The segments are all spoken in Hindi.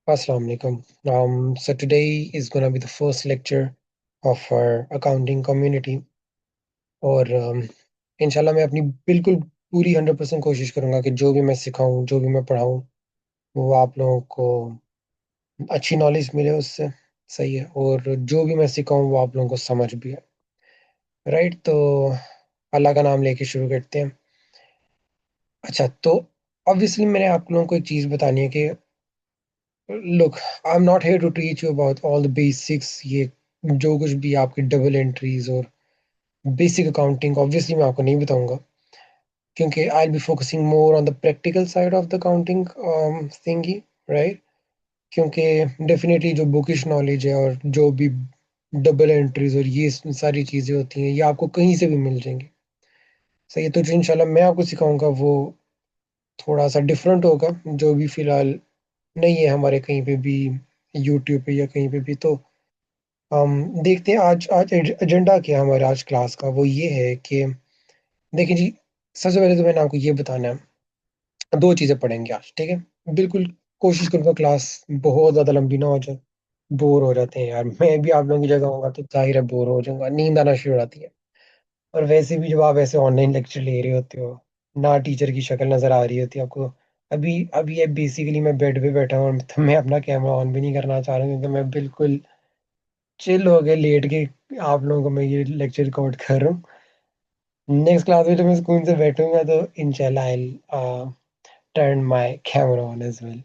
Assalamu alaikum. So today is gonna be the first lecture of our accounting community और इंशाल्लाह मैं अपनी बिल्कुल पूरी 100% कोशिश करूँगा कि जो भी मैं सिखाऊँ, जो भी मैं पढ़ाऊँ, वो आप लोगों को अच्छी नॉलेज मिले उससे, सही है? और जो भी मैं सिखाऊँ वो आप लोगों को समझ भी आए, राइट? तो अल्लाह का नाम लेके शुरू करते हैं। अच्छा, तो ऑब्वियसली मैंने आप लोगों को एक चीज़ बतानी है कि look, I am not here to teach you about all the basics, ये जो कुछ भी आपकी डबल एंट्रीज और बेसिक अकाउंटिंग ऑब्वियसली मैं आपको नहीं बताऊंगा, क्योंकि I will be focusing more on the practical side of the accounting thingy, right? क्योंकि डेफिनेटली जो बुकिश नॉलेज है और जो भी डबल एंट्रीज और ये सारी चीज़ें होती हैं, ये आपको कहीं से भी मिल जाएंगी, सही है? तो जो इंशाल्लाह मैं आपको सिखाऊंगा वो थोड़ा सा डिफरेंट होगा, जो भी फिलहाल नहीं है हमारे कहीं पे भी, यूट्यूब पे या कहीं पे भी। तो हम देखते हैं आज आज एजेंडा क्या है हमारे आज क्लास का। वो ये है कि देखिए जी, सबसे पहले तो मैंने आपको ये बताना है, दो चीज़ें पढ़ेंगे आज, ठीक है? बिल्कुल कोशिश करूंगा क्लास बहुत ज़्यादा लंबी ना हो जाए। बोर हो जाते हैं यार, मैं भी आप लोगों की जगह होगा तो जाहिर है बोर हो जाऊंगा, नींद आना शुरू हो जाती है। और वैसे भी जब आप ऐसे ऑनलाइन लेक्चर ले रहे होते हो, ना टीचर की शक्ल नज़र आ रही होती है आपको। अभी अभी ये बेसिकली मैं बेड पे बैठा हूँ, तो मैं अपना कैमरा ऑन भी नहीं करना चाह रहा हूँ, क्योंकि मैं बिल्कुल चिल हो गए लेट के आप लोगों को मैं ये लेक्चर रिकॉर्ड कर रहा हूँ। नेक्स्ट क्लास में जब मैं स्कूल से बैठूंगा तो इंशाल्लाह I turn my camera on as well.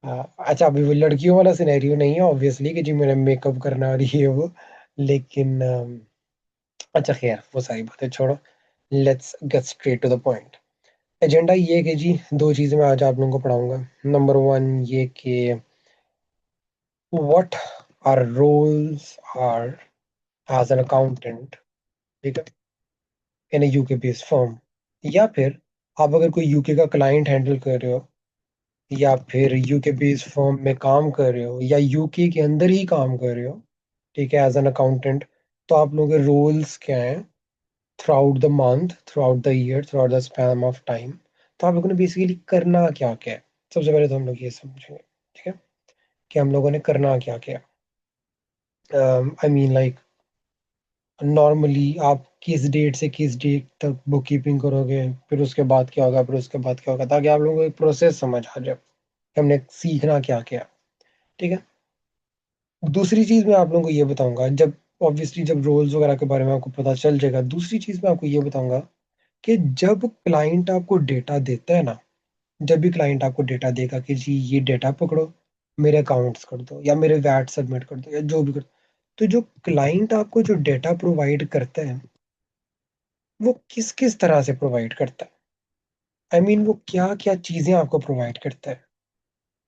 अच्छा, अभी वो लड़कियों वाला सिनेरियो नहीं है ऑब्वियसली कि जी मैंने मेकअप करना और ये वो, लेकिन अच्छा खैर वो सारी बातें छोड़ो, let's get straight to the point. Agenda ये है कि जी दो चीज़ें मैं आज आप लोगों को पढ़ाऊंगा। नंबर वन ये कि what are roles are as an accountant, ठीक है, इन यूके बेस्ड फर्म। या फिर आप अगर कोई यूके का क्लाइंट हैंडल कर रहे हो, या फिर यूके बेस्ड फर्म में काम कर रहे हो, या यूके के अंदर ही काम कर रहे हो, ठीक है, एज एन अकाउंटेंट, तो आप लोगों के रोल्स क्या हैं through out the month, through out the year, through out the span of time. तो आप लोगों ने बेसिकली करना क्या क्या है, सबसे पहले तो हम लोग ये समझेंगे, ठीक है, कि हम लोगों ने करना क्या क्या। आई मीन लाइक नॉर्मली आप किस डेट से किस डेट तक बुक कीपिंग करोगे, फिर उसके बाद क्या होगा, फिर उसके बाद क्या होगा, ताकि आप लोगों को एक प्रोसेस समझ आ जाए कि हमने सीखना क्या क्या, ठीक है। दूसरी चीज मैं आप लोगों को ये बताऊंगा, जब ऑब्वियसली जब रोल्स वगैरह के बारे में आपको पता चल जाएगा, दूसरी चीज मैं आपको ये बताऊंगा कि जब क्लाइंट आपको डेटा देता है ना, जब भी क्लाइंट आपको डेटा देगा कि जी ये डेटा पकड़ो, मेरे अकाउंट्स कर दो या मेरे वैट सबमिट कर दो या जो भी कर दो, तो जो क्लाइंट आपको जो डेटा प्रोवाइड करता है, वो किस किस तरह से प्रोवाइड करता है। आई मीन वो क्या क्या चीजें आपको प्रोवाइड करता है।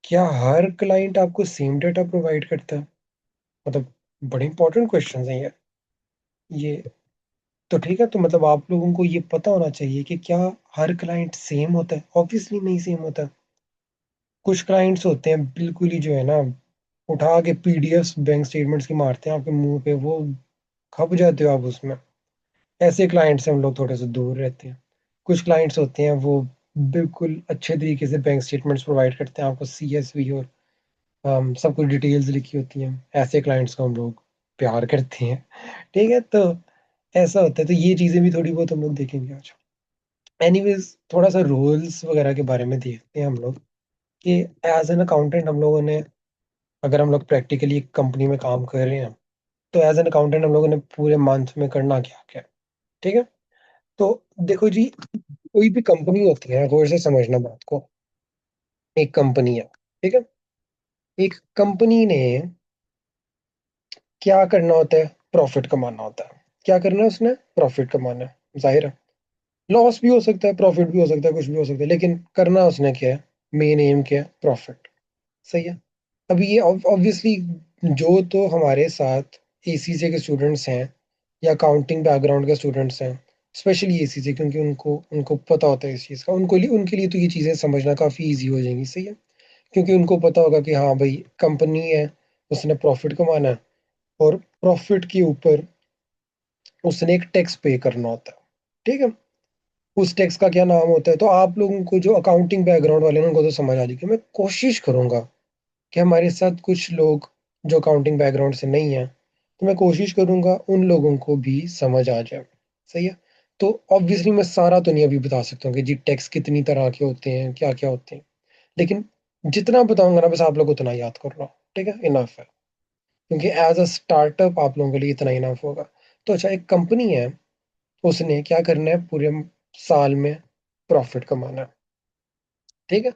क्या हर क्लाइंट आपको सेम डेटा प्रोवाइड करता है? मतलब बड़े इंपॉर्टेंट क्वेश्चन हैं ये। तो ठीक है, तो मतलब आप लोगों को ये पता होना चाहिए कि क्या हर क्लाइंट सेम होता है? ऑब्वियसली नहीं सेम होता। कुछ क्लाइंट्स होते हैं बिल्कुल ही जो है ना, उठा के पीडीएफ बैंक स्टेटमेंट्स की मारते हैं आपके मुंह पे, वो खप जाते हो आप उसमें। ऐसे क्लाइंट से हम लोग थोड़े से दूर रहते हैं। कुछ क्लाइंट्स होते हैं वो बिल्कुल अच्छे तरीके से बैंक स्टेटमेंट्स प्रोवाइड करते हैं आपको, सीएसवी और सब कुछ डिटेल्स लिखी होती हैं। ऐसे क्लाइंट्स को हम लोग प्यार करते हैं, ठीक है। तो ऐसा होता है, तो ये चीज़ें भी थोड़ी बहुत हम लोग देखेंगे आज। एनीवेज, थोड़ा सा रूल्स वगैरह के बारे में देखते हैं हम लोग कि एज एन अकाउंटेंट हम लोगों ने, अगर हम लोग प्रैक्टिकली एक कंपनी में काम कर रहे हैं, तो एज एन अकाउंटेंट हम लोगों ने पूरे मंथ में करना क्या क्या है, ठीक है। तो देखो जी, कोई भी कंपनी होती है, गौर से समझना बात को। एक कंपनी है, ठीक है, एक कंपनी ने क्या करना होता है? प्रॉफिट कमाना होता है। क्या करना है उसने? प्रॉफिट कमाना है, जाहिर है। लॉस भी हो सकता है, प्रॉफिट भी हो सकता है, कुछ भी हो सकता है, लेकिन करना उसने क्या है? मेन एम क्या है? प्रॉफिट, सही है। अभी ये ऑब्वियसली जो तो हमारे साथ एसीसी के स्टूडेंट्स हैं या अकाउंटिंग बैकग्राउंड के स्टूडेंट्स हैं, स्पेशली एसीसी, क्योंकि उनको उनको पता होता है इस चीज़ का, उनके लिए तो ये चीज़ें समझना काफ़ी ईजी हो जाएंगी, सही है। क्योंकि उनको पता होगा कि हाँ भाई, कंपनी है, उसने प्रॉफिट कमाना है, और प्रॉफिट के ऊपर उसने एक टैक्स पे करना होता है, ठीक है। उस टैक्स का क्या नाम होता है? तो आप लोगों को जो अकाउंटिंग बैकग्राउंड वाले हैं उनको तो समझ आ जाएगी। मैं कोशिश करूंगा कि हमारे साथ कुछ लोग जो अकाउंटिंग बैकग्राउंड से नहीं है, तो मैं कोशिश करूंगा उन लोगों को भी समझ आ जाए। सही है। तो ऑब्वियसली मैं सारा तो नहीं अभी बता सकता हूँ कि जी टैक्स कितनी तरह के होते हैं, क्या क्या होते हैं, लेकिन जितना बताऊंगा ना बस आप लोग उतना याद कर लो। ठीक है, इनफ है, क्योंकि एज अ स्टार्टअप आप लोगों के लिए इतना इनफ होगा। तो अच्छा, एक कंपनी है, उसने क्या करना है, पूरे साल में प्रॉफिट कमाना है। ठीक है।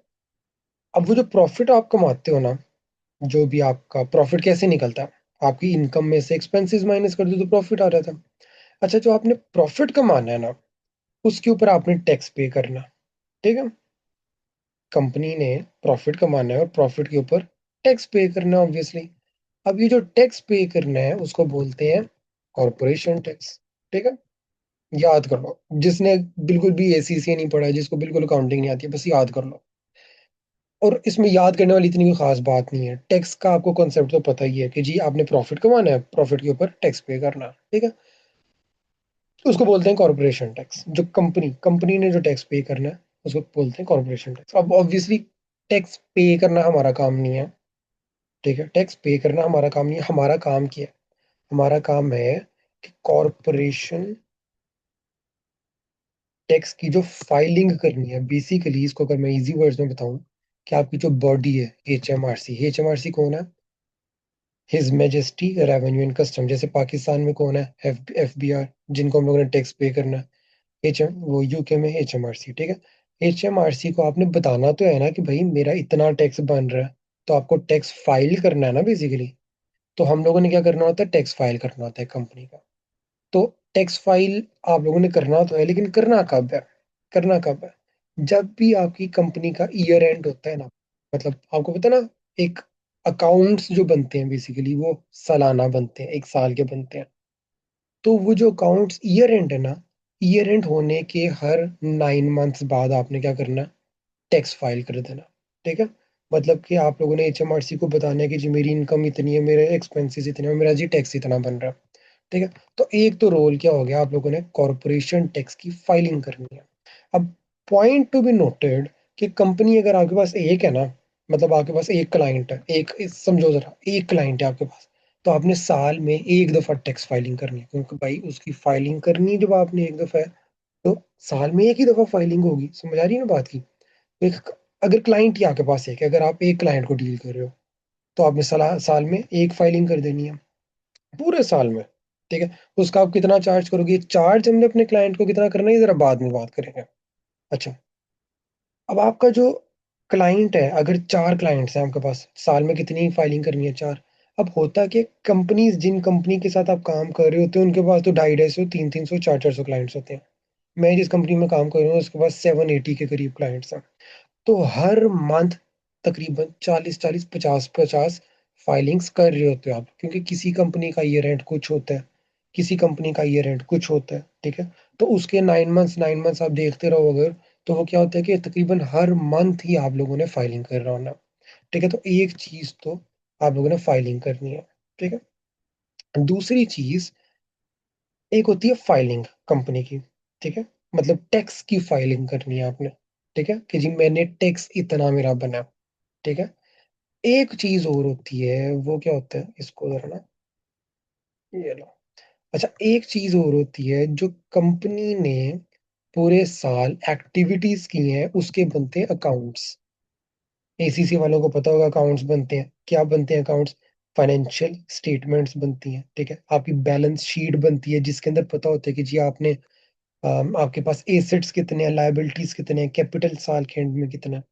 अब वो जो प्रॉफिट आप कमाते हो ना, जो भी आपका प्रॉफिट कैसे निकलता है, आपकी इनकम में से एक्सपेंसेस माइनस कर दो तो प्रॉफिट आ रहा था। अच्छा, जो आपने प्रॉफिट कमाना है ना, उसके ऊपर आपने टैक्स पे करना। ठीक है। कंपनी ने प्रॉफिट कमाना है और प्रॉफिट के ऊपर टैक्स पे करना है ऑब्वियसली। अब ये जो टैक्स पे करना है उसको बोलते हैं कॉरपोरेशन टैक्स। ठीक है। याद कर लो, जिसने बिल्कुल भी एसीसी नहीं पढ़ा है, जिसको बिल्कुल अकाउंटिंग नहीं आती है, बस याद कर लो। और इसमें याद करने वाली इतनी कोई खास बात नहीं है, टैक्स का आपको कॉन्सेप्ट तो पता ही है कि जी आपने प्रॉफिट कमाना है, प्रॉफिट के ऊपर टैक्स पे करना है। ठीक है। तो उसको बोलते हैं कॉर्पोरेशन टैक्स। जो कंपनी कंपनी ने जो टैक्स पे करना है उसको बोलते हैं कॉर्पोरेशन टैक्स। अब ऑब्वियसली टैक्स पे करना हमारा काम नहीं है। ठीक है, टैक्स पे करना हमारा काम नहीं है। हमारा काम क्या है? हमारा काम है कि कॉर्पोरेशन टैक्स की जो फाइलिंग करनी है, बेसिकली इसको अगर मैं इजी वर्ड्स में बताऊं, कि आपकी जो बॉडी है एच एम आर सी कौन है? His majesty revenue and custom. जैसे पाकिस्तान में कौन है? एफ बी आर, जिनको हम लोगों ने टैक्स पे करना है। वो यूके में HMRC। ठीक है। HMRC को आपने बताना तो है ना कि भाई मेरा इतना टैक्स बन रहा है, तो आपको टैक्स फाइल करना है ना बेसिकली। तो हम लोगों ने क्या करना होता है, टैक्स फाइल करना होता है कंपनी का। तो टैक्स फाइल आप लोगों ने करना तो है, लेकिन करना कब है? करना कब है? जब भी आपकी कंपनी का ईयर एंड होता है ना, मतलब आपको पता है ना, एक अकाउंट्स जो बनते हैं बेसिकली वो सालाना बनते हैं, एक साल के बनते हैं। तो वो जो अकाउंट्स ईयर एंड है ना, ईयर एंड होने के हर 9 मंथ्स बाद आपने क्या करना है, टैक्स फाइल कर देना। ठीक है। मतलब कि आप लोगों ने HMRC को बताना है कि जी मेरी इनकम इतनी है, मेरे एक्सपेंसेस इतने हैं, मेरा जी टैक्स इतना बन रहा है। ठीक है। तो एक तो रोल क्या हो गया, आप लोगों ने कॉरपोरेशन टैक्स की फाइलिंग करनी है। अब पॉइंट टू बी नोटेड, कि कंपनी अगर आपके पास एक है ना, मतलब आपके पास एक क्लाइंट है, एक समझो जरा, एक क्लाइंट है आपके पास, तो आपने साल में एक दफा टैक्स फाइलिंग करनी है, क्योंकि भाई उसकी फाइलिंग करनी है जब आपने एक दफा है, तो साल में एक ही दफा फाइलिंग होगी। समझ आ रही है ना बात की? एक, अगर क्लाइंट ही आपके पास एक है, अगर आप एक क्लाइंट को डील कर रहे हो, तो आपने साल में एक फाइलिंग कर देनी है, पूरे साल में। ठीक है। उसका आप कितना चार्ज करोगे, चार्ज हमने अपने क्लाइंट को कितना करना है ये जरा बाद में बात करेंगे। अच्छा, अब आपका जो क्लाइंट है, अगर चार क्लाइंट्स हैं आपके पास, साल में कितनी फाइलिंग करनी है, चार। अब होता कि कंपनीज, जिन कंपनी के साथ आप काम कर रहे होते हैं, उनके पास तो 250 तीन तीन सौ चार चार सौ क्लाइंट्स होते हैं। मैं जिस कंपनी में काम कर रहा हूँ उसके पास 780 के करीब क्लाइंट्स हैं। तो हर मंथ तकरीबन 40 40 50 50 फाइलिंग्स कर रहे होते हो आप, क्योंकि किसी कंपनी का ईयर एंड कुछ होता है, किसी कंपनी का ईयर एंड कुछ होता है। ठीक है। तो उसके 9 मंथ्स आप देखते रहो अगर, तो वो क्या होता है कि तकरीबन हर मंथ ही आप लोगों ने फाइलिंग कर रहा होना। ठीक है। तो एक चीज तो आप लोगों ने फाइलिंग करनी है। ठीक है। दूसरी चीज, एक होती है फाइलिंग कंपनी की। ठीक है। मतलब टैक्स की फाइलिंग करनी है आपने। ठीक है, कि जी मैंने टैक्स इतना मेरा बना। ठीक है। एक चीज और होती है, वो क्या होता है, इसको जरा ना, ये लो। अच्छा, एक चीज और होती है, जो कंपनी ने पूरे साल एक्टिविटीज की हैं उसके बनते हैं अकाउंट्स। एसीसी वालों को पता होगा अकाउंट्स बनते हैं, क्या बनते हैं अकाउंट्स? फाइनेंशियल स्टेटमेंट्स बनती हैं। ठीक है। आपकी बैलेंस शीट बनती है, जिसके अंदर पता होता है कि जी आपने आपके पास एसेट्स कितने हैं, लायबिलिटीज कितने हैं, कैपिटल साल के एंड में कितना है।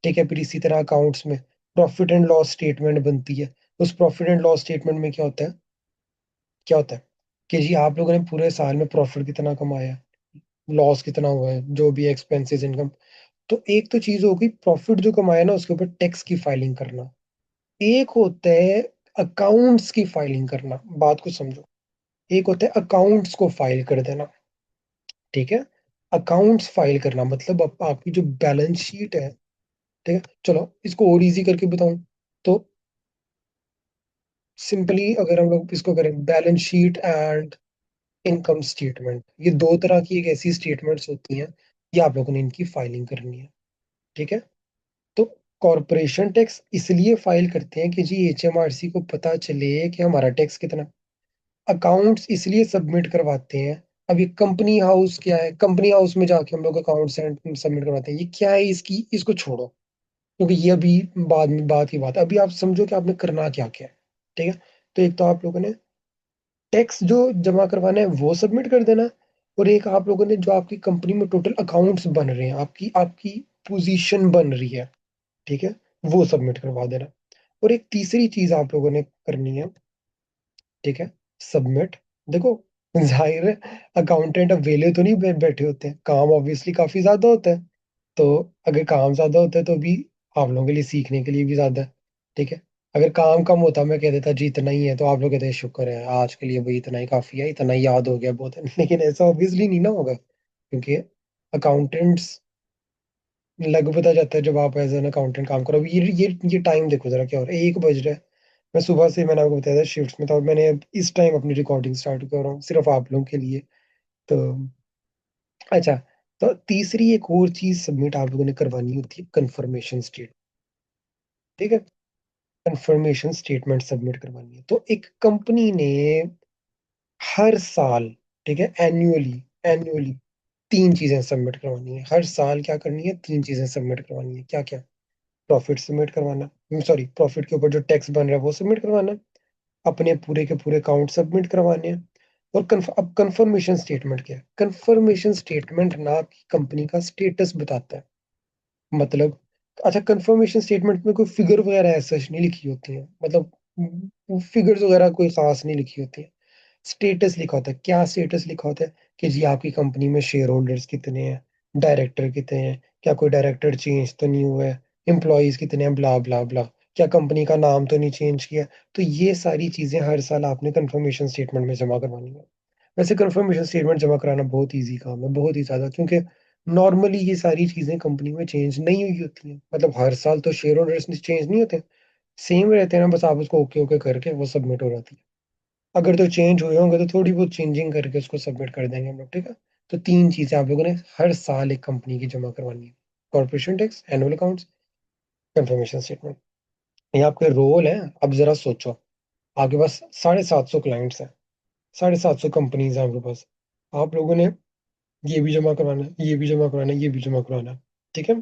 ठीक है। फिर इसी तरह अकाउंट्स में प्रॉफिट एंड लॉस स्टेटमेंट बनती है। उस प्रॉफिट एंड लॉस स्टेटमेंट में क्या होता है, क्या होता है, कि जी आप लोगों ने पूरे साल में प्रॉफिट कितना कमाया है, लॉस कितना हुआ है, जो भी एक्सपेंसेस इनकम। तो एक तो चीज होगी प्रॉफिट जो कमाया ना उसके ऊपर टैक्स की फाइलिंग करना। एक होता है अकाउंट्स की फाइलिंग करना, बात को समझो। एक होता है अकाउंट्स को फाइल कर देना। ठीक है। अकाउंट्स फाइल करना मतलब आपकी जो बैलेंस शीट है। ठीक है, चलो इसको और इजी करके बताऊं, तो सिंपली अगर हम लोग इसको करें, balance sheet and income statement, ये दो तरह की एक ऐसी स्टेटमेंट्स होती हैं, ये आप लोगों ने इनकी फाइलिंग करनी है। ठीक है। तो कॉरपोरेशन टैक्स इसलिए फाइल करते हैं कि जी एचएमआरसी को पता चले कि हमारा टैक्स कितना। अकाउंट्स इसलिए सबमिट करवाते हैं। अब ये कंपनी हाउस क्या है, कंपनी हाउस में जाके हम लोग अकाउंट सबमिट करवाते हैं, ये क्या है, इसकी इसको छोड़ो, क्योंकि ये अभी बाद में बात की बात है। अभी आप समझो कि आपने करना क्या क्या है। ठीक है। तो एक तो आप लोगों ने टैक्स जो जमा करवाना है वो सबमिट कर देना, और एक आप लोगों ने जो आपकी कंपनी में टोटल अकाउंट्स बन रहे हैं, आपकी आपकी पोजीशन बन रही है, ठीक है, वो सबमिट करवा देना। और एक तीसरी चीज आप लोगों ने करनी है, ठीक है, सबमिट। देखो, जाहिर है अकाउंटेंट अब वेले तो नहीं बैठे होते हैं, काम ऑब्वियसली काफी ज्यादा होता है। तो अगर काम ज्यादा होता है तो भी आप लोगों के लिए सीखने के लिए भी ज्यादा है। ठीक है। अगर काम कम होता, मैं कह देता जी इतना ही है, तो आप लोग कहते हैं शुक्र है आज के लिए भाई, इतना ही काफी है, इतना ही याद हो गया बहुत है। लेकिन ऐसा ऑब्वियसली नहीं ना होगा, क्योंकि अकाउंटेंट्स लग पता जाता है जब आप एज एन अकाउंटेंट काम करो। अब ये टाइम देखो जरा क्या हो रहा है, 1 बज रहा है। मैं सुबह से, मैंने आपको बताया था शिफ्ट में था, और मैंने अब इस टाइम अपनी रिकॉर्डिंग स्टार्ट कर रहा हूँ सिर्फ आप लोगों के लिए। तो अच्छा, तो तीसरी एक और चीज सबमिट आप लोगों ने करवानी होती है, कंफर्मेशन स्टेट। ठीक है। कंफर्मेशन स्टेटमेंट सबमिट करवानी है। तो एक कंपनी ने हर साल, ठीक है, एनुअली एनुअली 3 चीजें सबमिट करवानी है। हर साल क्या करनी है, 3 चीजें सबमिट करवानी है। क्या क्या? प्रॉफिट सबमिट करवाना, सॉरी, प्रॉफिट के ऊपर जो टैक्स बन रहा है वो सबमिट करवाना, अपने पूरे के पूरे अकाउंट सबमिट करवाने हैं, और अब कंफर्मेशन स्टेटमेंट क्या है? कंफर्मेशन स्टेटमेंट ना आपकी कंपनी का स्टेटस बताता है। मतलब, अच्छा, कंफर्मेशन स्टेटमेंट में कोई फिगर वगैरह ऐसा नहीं लिखी होती है, मतलब फिगर्स वगैरह कोई खास नहीं लिखी होती है। स्टेटस लिखा होता है। क्या स्टेटस लिखा होता है? कि जी आपकी कंपनी में शेयर होल्डर्स कितने हैं, डायरेक्टर कितने हैं, क्या कोई डायरेक्टर चेंज तो नहीं हुआ है, एम्प्लॉयज कितने हैं, ब्ला ब्ला ब्ला, क्या कंपनी का नाम तो नहीं चेंज किया। तो ये सारी चीजें हर साल आपने कंफर्मेशन स्टेटमेंट में जमा करवानी है। वैसे कंफर्मेशन स्टेटमेंट जमा कराना बहुत इजी काम है, बहुत ही ज्यादा, क्योंकि नॉर्मली ये सारी चीजें कंपनी में चेंज नहीं हुई होती हैं। मतलब हर साल तो शेयर होल्डर्स चेंज नहीं होते, सेम रहते हैं ना, बस आप उसको ओके ओके करके वो सबमिट हो जाती है। अगर तो चेंज हुए होंगे तो थोड़ी बहुत चेंजिंग करके उसको सबमिट कर देंगे हम लोग। ठीक है। तो 3 चीजें आप लोगों ने हर साल एक कंपनी की जमा करवानी है, corporation tax, annual accounts, confirmation statement. ये आपके रोल है। अब जरा सोचो, आपके पास 750 क्लाइंट्स हैं, 750 कंपनीज हैं आपके पास। आप लोगों ने ये भी जमा करवाना है, ये भी जमा करवाना है, ये भी जमा करवाना है। ठीक है।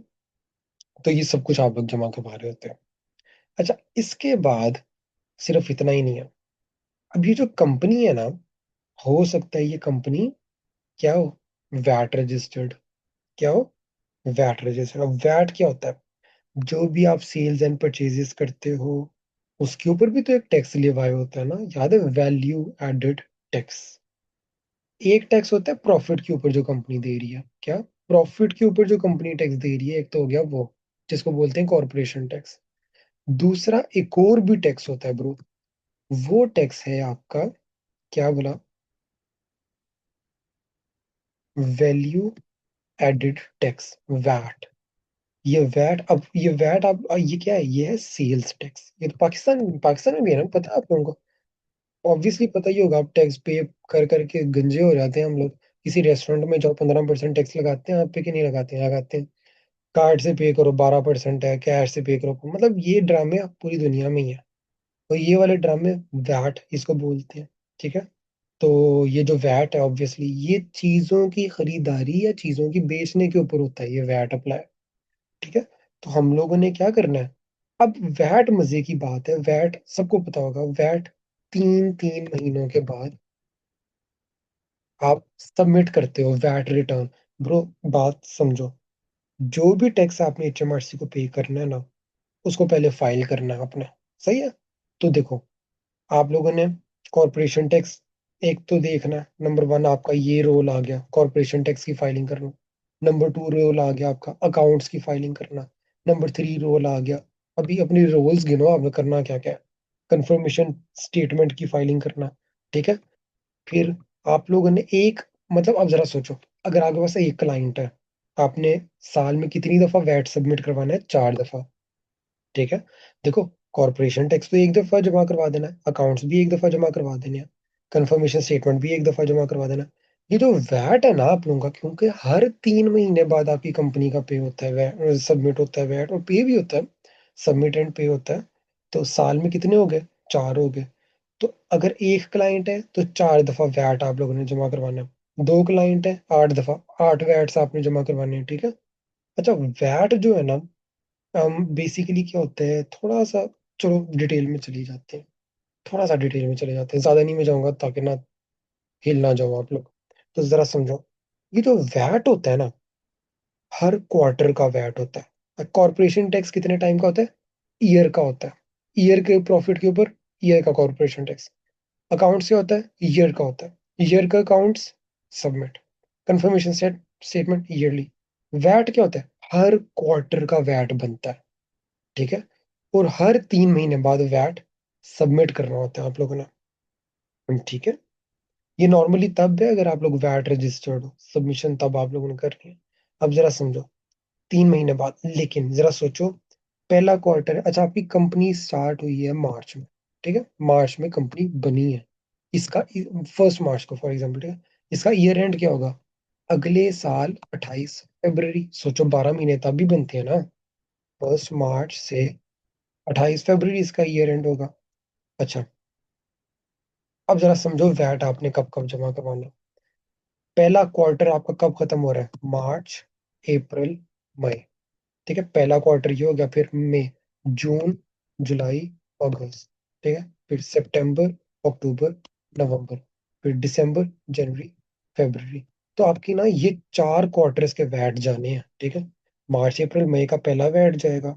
तो ये सब कुछ आप लोग जमा करवा रहे होते हैं। अच्छा, इसके बाद सिर्फ इतना ही नहीं है। अब ये जो कंपनी है ना, हो सकता है ये कंपनी क्या हो, वैट रजिस्टर्ड। क्या हो? VAT registered. अब वैट क्या होता है? जो भी आप सेल्स एंड परचेजेस करते हो, उसके ऊपर भी तो एक टैक्स लेवाया होता है ना, याद है? Value added tax. एक टैक्स होता है प्रॉफिट के ऊपर जो कंपनी दे रही है। क्या? प्रॉफिट के ऊपर जो कंपनी टैक्स दे रही है, एक तो हो गया वो, जिसको बोलते हैं कॉर्पोरेशन टैक्स। दूसरा एक और भी टैक्स होता है ब्रो, वो टैक्स है आपका, क्या बोला, वैल्यू एडेड टैक्स, वैट। ये वैट आप, ये क्या है? ये है सेल्स टैक्स। ये तो पाकिस्तान पाकिस्तान में भी है ना, पता है आप लोगों को? ऑब्वियसली पता ही होगा। आप टैक्स पे कर करके गंजे हो जाते हैं हम लोग। किसी रेस्टोरेंट में जाओ, 15% टैक्स लगाते हैं आप पे, कि नहीं लगाते हैं? लगाते हैं। कार्ड से पे करो 12% है, कैश से पे करो, मतलब ये ड्रामे अब पूरी दुनिया में ही है। तो ये वाले ड्रामे वैट इसको बोलते हैं। ठीक है। तो ये जो वैट है, ऑब्वियसली ये चीजों की खरीदारी या चीजों की बेचने के ऊपर होता है, ये वैट अप्लाई। ठीक है। तो हम लोगों ने क्या करना है? अब वैट, मजे की बात है, वैट सबको पता होगा, वैट 3 3 महीनों के बाद आप सबमिट करते हो वैट रिटर्न। ब्रो, बात समझो, जो भी टैक्स आपने एचएमआरसी को पे करना है ना, उसको पहले फाइल करना है आपने। सही है। तो देखो, आप लोगों ने कॉर्पोरेशन टैक्स, एक तो देखना है, नंबर 1 आपका ये रोल आ गया, कॉर्पोरेशन टैक्स की फाइलिंग करना। नंबर 2 रोल आ गया आपका अकाउंट्स की फाइलिंग करना। नंबर 3 रोल आ गया, अभी अपनी रोल्स गिनो आपने करना क्या क्या है। कंफर्मेशन स्टेटमेंट की फाइलिंग करना। ठीक है। फिर आप लोगों ने एक, मतलब अब जरा सोचो, अगर आपके पास एक क्लाइंट है, आपने साल में कितनी दफा वैट सबमिट करवाना है? 4 दफा। ठीक है। देखो, कॉर्पोरेशन टैक्स तो एक दफा जमा करवा देना है, अकाउंट्स भी एक दफा जमा करवा देने हैं, कंफर्मेशन स्टेटमेंट भी एक दफा जमा करवा देना है। ये जो वैट है ना आप लोगों का, क्योंकि हर 3 महीने बाद आपकी कंपनी का पे होता है, वैट सबमिट होता है, वैट और पे भी होता है, सबमिट एंड पे होता है। तो साल में कितने हो गए? 4 हो गए। तो अगर एक क्लाइंट है तो 4 दफा वैट आप लोगों ने जमा करवाना है, 2 क्लाइंट है 8 दफा, 8 वैट्स आपने जमा करवाने हैं, ठीक है। अच्छा, वैट जो है ना, बेसिकली क्या होता है, थोड़ा सा, चलो डिटेल में चली जाते हैं, थोड़ा सा डिटेल में चले जाते हैं, ज्यादा नहीं में जाऊंगा ताकि ना हिल ना जाओ आप लोग। तो जरा समझो, ये जो वैट होता है ना, हर क्वार्टर का वैट होता है। कॉर्पोरेशन टैक्स कितने टाइम का होता है? ईयर का होता है। ईयर के प्रॉफिट के ऊपर ईयर का कॉर्पोरेशन टैक्स। अकाउंट से होता है, ईयर का होता है, ईयर का accounts submit, confirmation statement yearly. VAT क्या होता है? हर क्वार्टर का वैट बनता है, ठीक है। और हर 3 महीने बाद वैट सबमिट करना होता है आप लोगों ने, ठीक है। ये नॉर्मली तब है अगर आप लोग वैट रजिस्टर्ड हो, सबमिशन तब आप लोगों ने करनी है। अब जरा समझो, 3 महीने बाद, लेकिन जरा सोचो, पहला क्वार्टर है, अच्छा आपकी कंपनी स्टार्ट हुई है मार्च में, ठीक है, मार्च में कंपनी बनी है, इसका 1 मार्च को फॉर एग्जाम्पल, ठीक है। इसका ईयर एंड क्या होगा? अगले साल 28 फरवरी। सोचो 12 महीने तब भी बनते हैं ना, 1 मार्च से 28 फरवरी इसका ईयर एंड होगा। अच्छा, अब जरा समझो वैट आपने कब कब जमा करवाना है। पहला क्वार्टर आपका कब खत्म हो रहा है? मार्च, अप्रैल, मई, ठीक है, पहला क्वार्टर ये हो गया। फिर मई, जून, जुलाई, अगस्त, ठीक है। फिर सितंबर, अक्टूबर, नवंबर, फिर दिसंबर, जनवरी, फरवरी। तो आपकी ना ये 4 क्वार्टर्स के वैट जाने हैं, ठीक है। मार्च अप्रैल मई का पहला वैट जाएगा,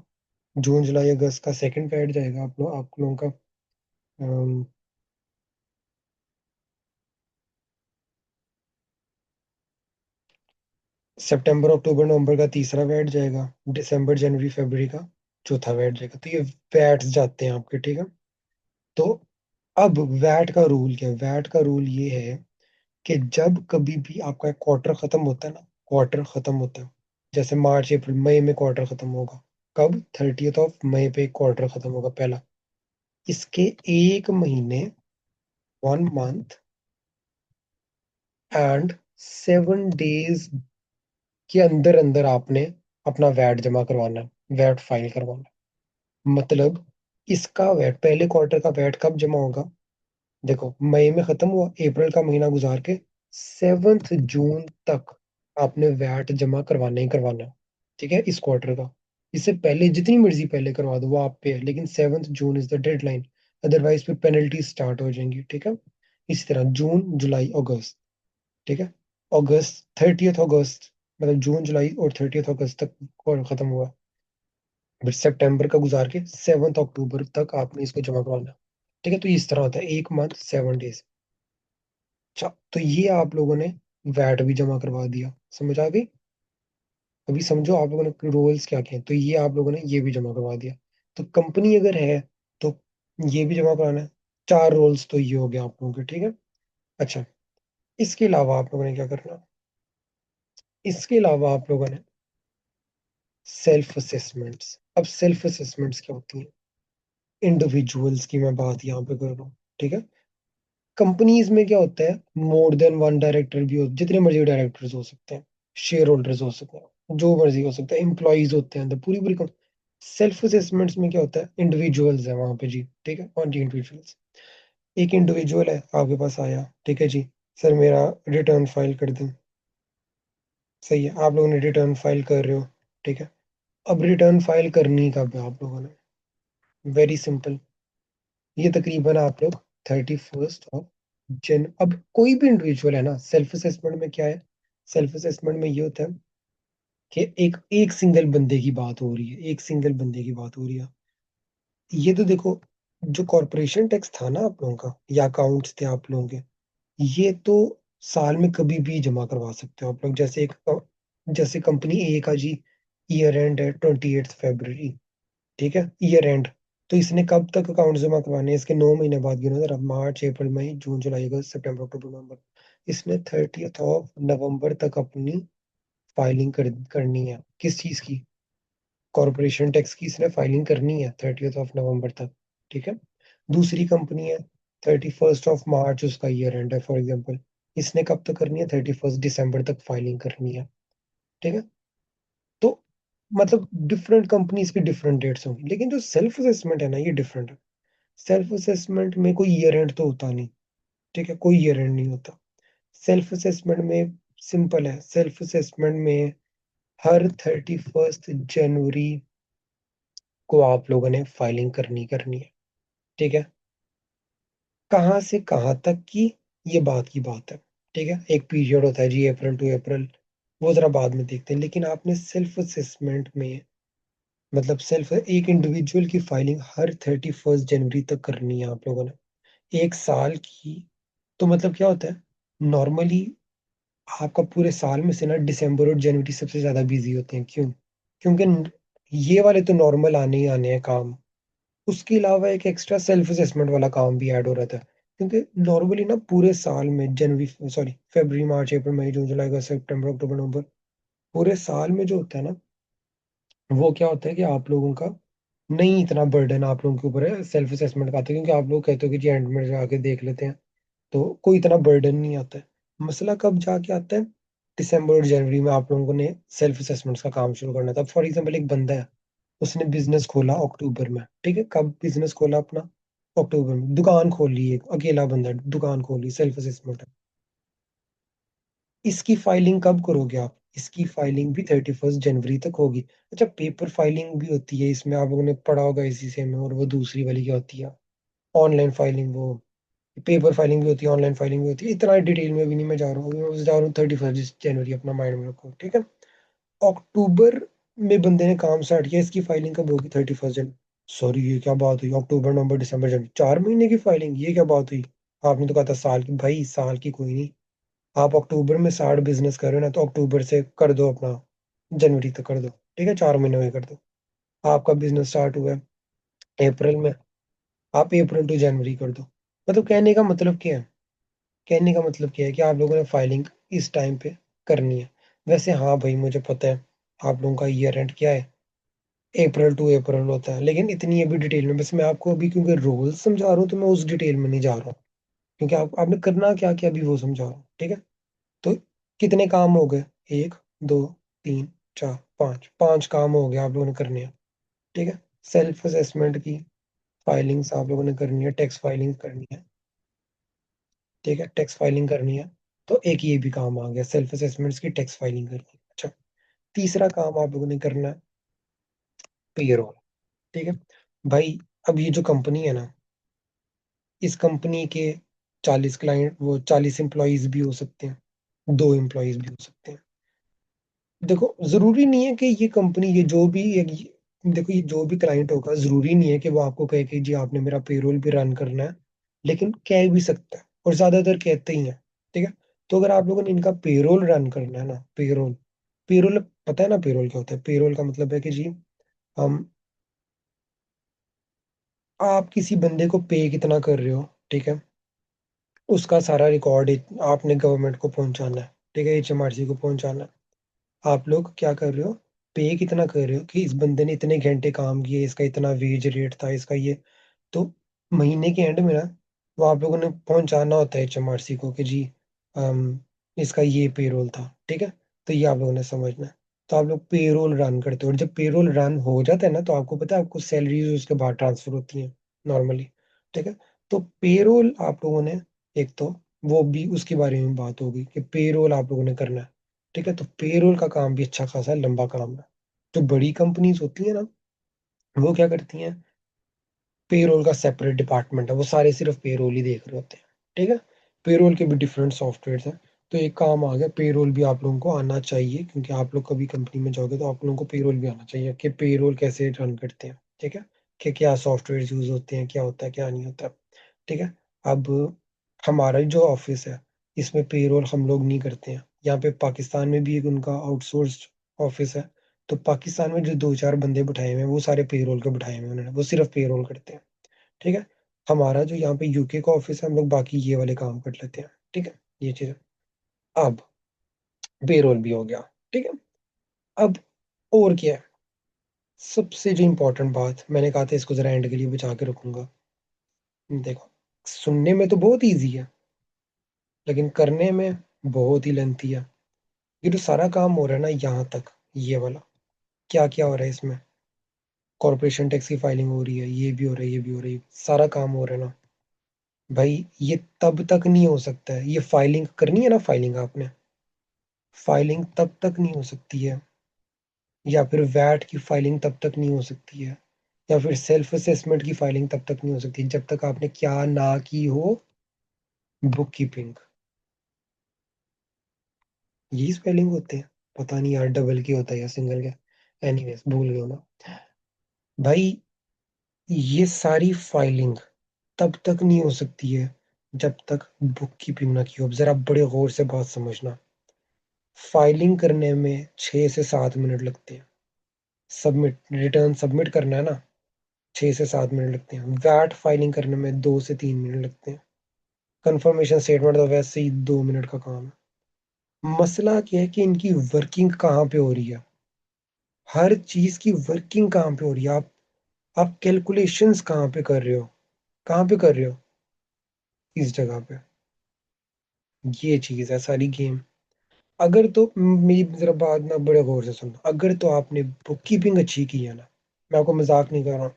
जून जुलाई अगस्त का सेकंड वैट जाएगा, आप लोगों का सितंबर अक्टूबर नवंबर का तीसरा वैट जाएगा, दिसंबर जनवरी फरवरी का चौथा वैट जाएगा। तो ये वैट्स जाते हैं आपके, ठीक है। तो अब वैट का रूल क्या है? वैट का रूल ये है कि जब कभी भी आपका क्वार्टर खत्म होता है ना, क्वार्टर खत्म होता है, जैसे मार्च अप्रैल मई में क्वार्टर खत्म होगा, कब? 30 मई पे क्वार्टर खत्म होगा पहला। इसके 1 महीने, 1 मंथ एंड 7 डेज के अंदर अंदर आपने अपना वैट जमा करवाना है, वैट फाइल करवाना है। मतलब इसका वैट, पहले क्वार्टर का वैट कब जमा होगा? देखो, मई में खत्म हुआ, अप्रैल का महीना गुजार के 7 जून तक आपने वैट जमा करवाना ही करवाना है, ठीक है, इस क्वार्टर का। इससे पहले जितनी मर्जी पहले करवा दो वो आप पे है, लेकिन 7 June is the deadline, otherwise फिर पेनल्टी स्टार्ट हो जाएंगी, ठीक है। इसी तरह जून जुलाई अगस्त, ठीक है, अगस्त 30 अगस्त, मतलब जून जुलाई और 30 अगस्त तक खत्म हुआ, फिर सितंबर का गुजार के 7 अक्टूबर तक आपने इसको जमा करवाना, ठीक है। तो इस तरह होता है, 1 मंथ 7 डेज। अच्छा, तो ये आप लोगों ने वैट भी जमा करवा दिया, समझ आ गई? अभी समझो आप लोगों ने रोल्स क्या किए, तो ये आप लोगों ने ये भी जमा करवा दिया। तो कंपनी अगर है तो ये भी जमा कराना है। 4 रोल्स तो ये हो गया आप लोगों के, ठीक है। अच्छा, इसके अलावा आप लोगों ने क्या करना? इसके अलावा आप लोगों ने सेल्फ असेसमेंट्स। अब सेल्फ असेसमेंट्स क्या होती हैं? इंडिविजुअल्स की मैं बात यहाँ पे कर रहा हूँ, ठीक है। कंपनीज में क्या होता है, मोर देन वन डायरेक्टर भी हो, जितने मर्जी डायरेक्टर्स हो सकते हैं, शेयर होल्डर्स हो सकते हैं, जो मर्जी हो सकता है, एम्प्लॉइज होते हैं, तो पूरी पूरी सेल्फ असेसमेंट्स में क्या होता है, इंडिविजुअल्स है वहां पे जी, ठीक है, और जी इंडिविजुअल्स। एक इंडिविजुअल है आपके पास आया, ठीक है जी, सर मेरा रिटर्न फाइल कर दें। सही है, आप लोगों ने रिटर्न फाइल कर रहे हो, ठीक है। अब रिटर्न फाइल करनी कब है आप लोगों ने? वेरी सिंपल, ये तकरीबन आप लोग 31 ऑफ जन, अब कोई भी इंडिविजुअल है ना, सेल्फ असेसमेंट में क्या है, सेल्फ असेसमेंट में ये होता है कि एक एक सिंगल बंदे की बात हो रही है, एक सिंगल बंदे की बात हो रही है। ये तो देखो, जो कॉरपोरेशन टैक्स था ना आप लोगों का, या अकाउंट्स थे आप लोगों के, ये तो साल में कभी भी जमा करवा सकते हो आप लोग। जैसे जैसे कंपनी ए का जी ईयर एंड है 28 फरवरी, ठीक है, ईयर एंड। तो इसने कब तक अकाउंट जमा करवाने हैं? इसके 9 महीने बाद गिनो जरा, मार्च अप्रैल मई जून जुलाई अगस्त सितंबर अक्टूबर नवंबर। इसने 30 ऑफ नवंबर तक अपनी फाइलिंग करनी है, किस चीज की? कॉर्पोरेशन टैक्स की इसने फाइलिंग करनी है 30 ऑफ नवंबर तक, ठीक है। दूसरी कंपनी है, 31 ऑफ मार्च उसका ईयर एंड है फॉर एग्जाम्पल, इसने कब तक करनी है, 31 दिसंबर तक फाइलिंग करनी है। ठीक है। तो मतलब डिफरेंट कंपनीज की डिफरेंट डेट्स होंगी, लेकिन जो सेल्फ असेसमेंट है ना, ये डिफरेंट है। सेल्फ असेसमेंट में कोई ईयर एंड तो होता नहीं। ठीक है, कोई ईयर एंड नहीं होता। सेल्फ असेसमेंट में सिंपल है। सेल्फ असेसमेंट में हर 31 जनवरी को आप लोगों ने फाइलिंग करनी है। ठीक है। कहाँ से कहाँ तक की, ये बात की बात है। ठीक है, एक पीरियड होता है जी, अप्रैल टू अप्रैल, वो जरा बाद में देखते हैं। लेकिन आपने सेल्फ असेसमेंट में, मतलब सेल्फ, एक इंडिविजुअल की फाइलिंग हर 31 जनवरी तक करनी है आप लोगों ने, 1 साल की। तो मतलब क्या होता है, नॉर्मली आपका पूरे साल में से ना दिसंबर और जनवरी सबसे ज्यादा बिजी होते हैं। क्यों? क्योंकि ये वाले तो नॉर्मल आने ही आने हैं काम। उसके अलावा एक एक्स्ट्रा सेल्फ असेसमेंट वाला काम भी ऐड हो रहा था, क्योंकि नॉर्मली ना पूरे साल में जनवरी, सॉरी, फरवरी, मार्च, अप्रैल, मई, जून, जुलाई, अगस्त, सितंबर, अक्टूबर, नवंबर, पूरे साल में जो होता है ना, वो क्या होता है कि आप लोगों का नहीं इतना बर्डन आप लोगों के ऊपर है सेल्फ असेसमेंट का आता है, क्योंकि आप लोग कहते हो कि जी एंड में जाके देख लेते हैं, तो कोई इतना बर्डन नहीं आता है। मसला कब जाके आता है, दिसंबर और जनवरी में आप लोगों ने सेल्फ असेसमेंट का काम शुरू करना था। फॉर एग्जाम्पल, एक बंदा है, उसने बिजनेस खोला अक्टूबर में। ठीक है, कब बिजनेस खोला अपना, अक्टूबर में दुकान खोल ली, एक अकेला बंदा दुकान खोली, सेल्फ असेसमेंट। इसकी फाइलिंग कब करोगे आप, इसकी फाइलिंग भी 31 जनवरी तक होगी। अच्छा, पेपर फाइलिंग भी होती है इसमें, आप लोगों ने पढ़ा होगा इसी से में, और वो दूसरी वाली क्या होती है, ऑनलाइन फाइलिंग। वो पेपर फाइलिंग भी होती है, ऑनलाइन फाइलिंग भी होती है। इतना डिटेल में भी नहीं मैं जा रहा हूँ, मैं बस जा रहा हूँ 31 जनवरी, अपना माइंड में रखो। ठीक है। अक्टूबर में बंदे ने काम स्टार्ट किया, इसकी फाइलिंग कब होगी, 31 जनवरी। सॉरी, ये क्या बात हुई, अक्टूबर, नवंबर, दिसंबर, जनवरी, 4 महीने की फाइलिंग, ये क्या बात हुई। आपने तो कहा था साल की। भाई साल की कोई नहीं, आप अक्टूबर में स्टार्ट बिजनेस कर रहे हो ना, तो अक्टूबर से कर दो अपना, जनवरी तक कर दो। ठीक है, 4 महीने में कर दो। आपका बिजनेस स्टार्ट हुआ है अप्रैल में, आप अप्रैल टू जनवरी कर दो। मतलब कहने का मतलब क्या है, कहने का मतलब क्या है कि आप लोगों ने फाइलिंग इस टाइम पे करनी है। वैसे हाँ भाई, मुझे पता है आप लोगों का ईयर एंड क्या है, अप्रैल टू अप्रैल होता है, लेकिन इतनी अभी डिटेल में, बस मैं आपको अभी क्योंकि रोल समझा रहा हूँ, तो मैं उस डिटेल में नहीं जा रहा हूँ, क्योंकि आपने करना क्या क्या अभी वो समझा रहा हूँ। ठीक है। तो कितने काम हो गए, 1, 2, 3, 4, 5, 5 काम हो गए आप लोगों ने करने हैं। ठीक है। सेल्फ असेसमेंट की फाइलिंग्स आप लोगों ने करनी है, टैक्स फाइलिंग करनी है। ठीक है, टैक्स फाइलिंग करनी है। तो एक ये भी काम आ गया, सेल्फ असेसमेंट्स की टैक्स फाइलिंग करनी है। अच्छा, तीसरा काम आप लोगों ने करना है, पेरोल। ठीक है भाई, अब ये जो कंपनी है ना, इस कंपनी के 40 क्लाइंट, वो 40 एम्प्लॉयज भी हो सकते हैं, 2 एम्प्लॉयज भी हो सकते हैं। देखो, जरूरी नहीं है कि ये कंपनी, ये जो भी देखो, ये जो भी क्लाइंट होगा, जरूरी नहीं है कि वो आपको कहे कि जी आपने मेरा पेरोल भी रन करना है, लेकिन कह भी सकता है, और ज्यादातर कहते ही हैं। ठीक है। तो अगर आप लोगों ने इनका पेरोल रन करना है ना, पेरोल, पेरोल पता है ना, पेरोल क्या होता है, पेरोल का मतलब है कि जी हम, आप किसी बंदे को पे कितना कर रहे हो, ठीक है, उसका सारा रिकॉर्ड आपने गवर्नमेंट को पहुंचाना है। ठीक है, HMRC को पहुंचाना है। आप लोग क्या कर रहे हो, पे कितना कर रहे हो, कि इस बंदे ने इतने घंटे काम किए, इसका इतना वेज रेट था, इसका ये। तो महीने के एंड में ना, वो आप लोगों ने पहुंचाना होता है HMRC को कि जी इसका ये पेरोल था। ठीक है। तो ये आप लोगों ने समझना है। तो आप लोग पेरोल रन करते हो, और जब पेरोल रन हो जाता है ना, तो आपको पता है आपको सैलरीज उसके बाद ट्रांसफर होती है नॉर्मली। ठीक है। तो पेरोल आप लोगों ने, एक तो वो भी उसके बारे में बात होगी कि पेरोल आप लोगों ने करना है। ठीक है। तो पेरोल का काम भी अच्छा खासा लंबा काम है। जो बड़ी कंपनीज होती है ना, वो क्या करती हैं, पेरोल का सेपरेट डिपार्टमेंट है, वो सारे सिर्फ पेरोल ही देख रहे होते हैं। ठीक है। पेरोल के भी डिफरेंट सॉफ्टवेयर हैं। तो एक काम आ गया, पेरोल भी आप लोगों को आना चाहिए, क्योंकि आप लोग कभी कंपनी में जाओगे तो आप लोगों को पेरोल भी आना चाहिए कि पेरोल कैसे रन करते हैं। ठीक है, कि क्या सॉफ्टवेयर यूज होते हैं, क्या होता है, क्या नहीं होता। ठीक है। अब हमारा जो ऑफिस है, इसमें पेरोल हम लोग नहीं करते हैं। यहाँ पे पाकिस्तान में भी एक उनका आउटसोर्स्ड ऑफिस है। तो पाकिस्तान में जो 2-4 बंदे बिठाए हुए हैं, वो सारे पेरोल के बिठाए हुए हैं उन्होंने, वो सिर्फ पेरोल करते हैं। ठीक है। हमारा जो यहाँ पे यूके का ऑफिस है, हम लोग बाकी ये वाले काम कर लेते हैं। ठीक है, ये चीज है। अब पेरोल भी हो गया। ठीक है। अब और क्या है, सबसे जो इम्पोर्टेंट बात मैंने कहा था, इसको जरा एंड के लिए बचा के रखूंगा। देखो, सुनने में तो बहुत इजी है, लेकिन करने में बहुत ही लेंथी है। ये जो सारा काम हो रहा है ना यहाँ तक, ये वाला क्या क्या हो रहा है इसमें, कॉर्पोरेशन टैक्स की फाइलिंग हो रही है, ये भी हो रहा है, ये भी हो रही है, सारा काम हो रहा है ना भाई। ये तब तक नहीं हो सकता है, ये फाइलिंग करनी है ना, फाइलिंग आपने, फाइलिंग तब तक नहीं हो सकती है, या फिर वैट की फाइलिंग तब तक नहीं हो सकती है, या फिर सेल्फ असेसमेंट की फाइलिंग तब तक नहीं हो सकती जब तक आपने क्या ना की हो, बुक कीपिंग। यही स्पेलिंग होते हैं, पता नहीं यार, डबल की होता है या सिंगल का, एनीवेज भूल गया ना भाई। ये सारी फाइलिंग तब तक नहीं हो सकती है जब तक बुक कीपिंग ना की हो। अब जरा बड़े गौर से बात समझना, फाइलिंग करने में 6 से 7 मिनट लगते हैं, सबमिट रिटर्न सबमिट करना है ना, 6 से 7 मिनट लगते हैं, वैट फाइलिंग करने में 2 से 3 मिनट लगते हैं, कंफर्मेशन स्टेटमेंट तो वैसे ही 2 मिनट का काम है। मसला क्या है कि इनकी वर्किंग कहाँ पे हो रही है, हर चीज की वर्किंग कहाँ पे हो रही है, आप कैलकुलेशंस कहाँ पे कर रहे हो, कहाँ पे कर रहे हो, इस जगह पे। ये चीज है सारी गेम। अगर तो मेरी जरा बात ना बड़े गौर से सुनना, अगर तो आपने बुक कीपिंग अच्छी की है ना, मैं आपको मजाक नहीं कर रहा हूँ,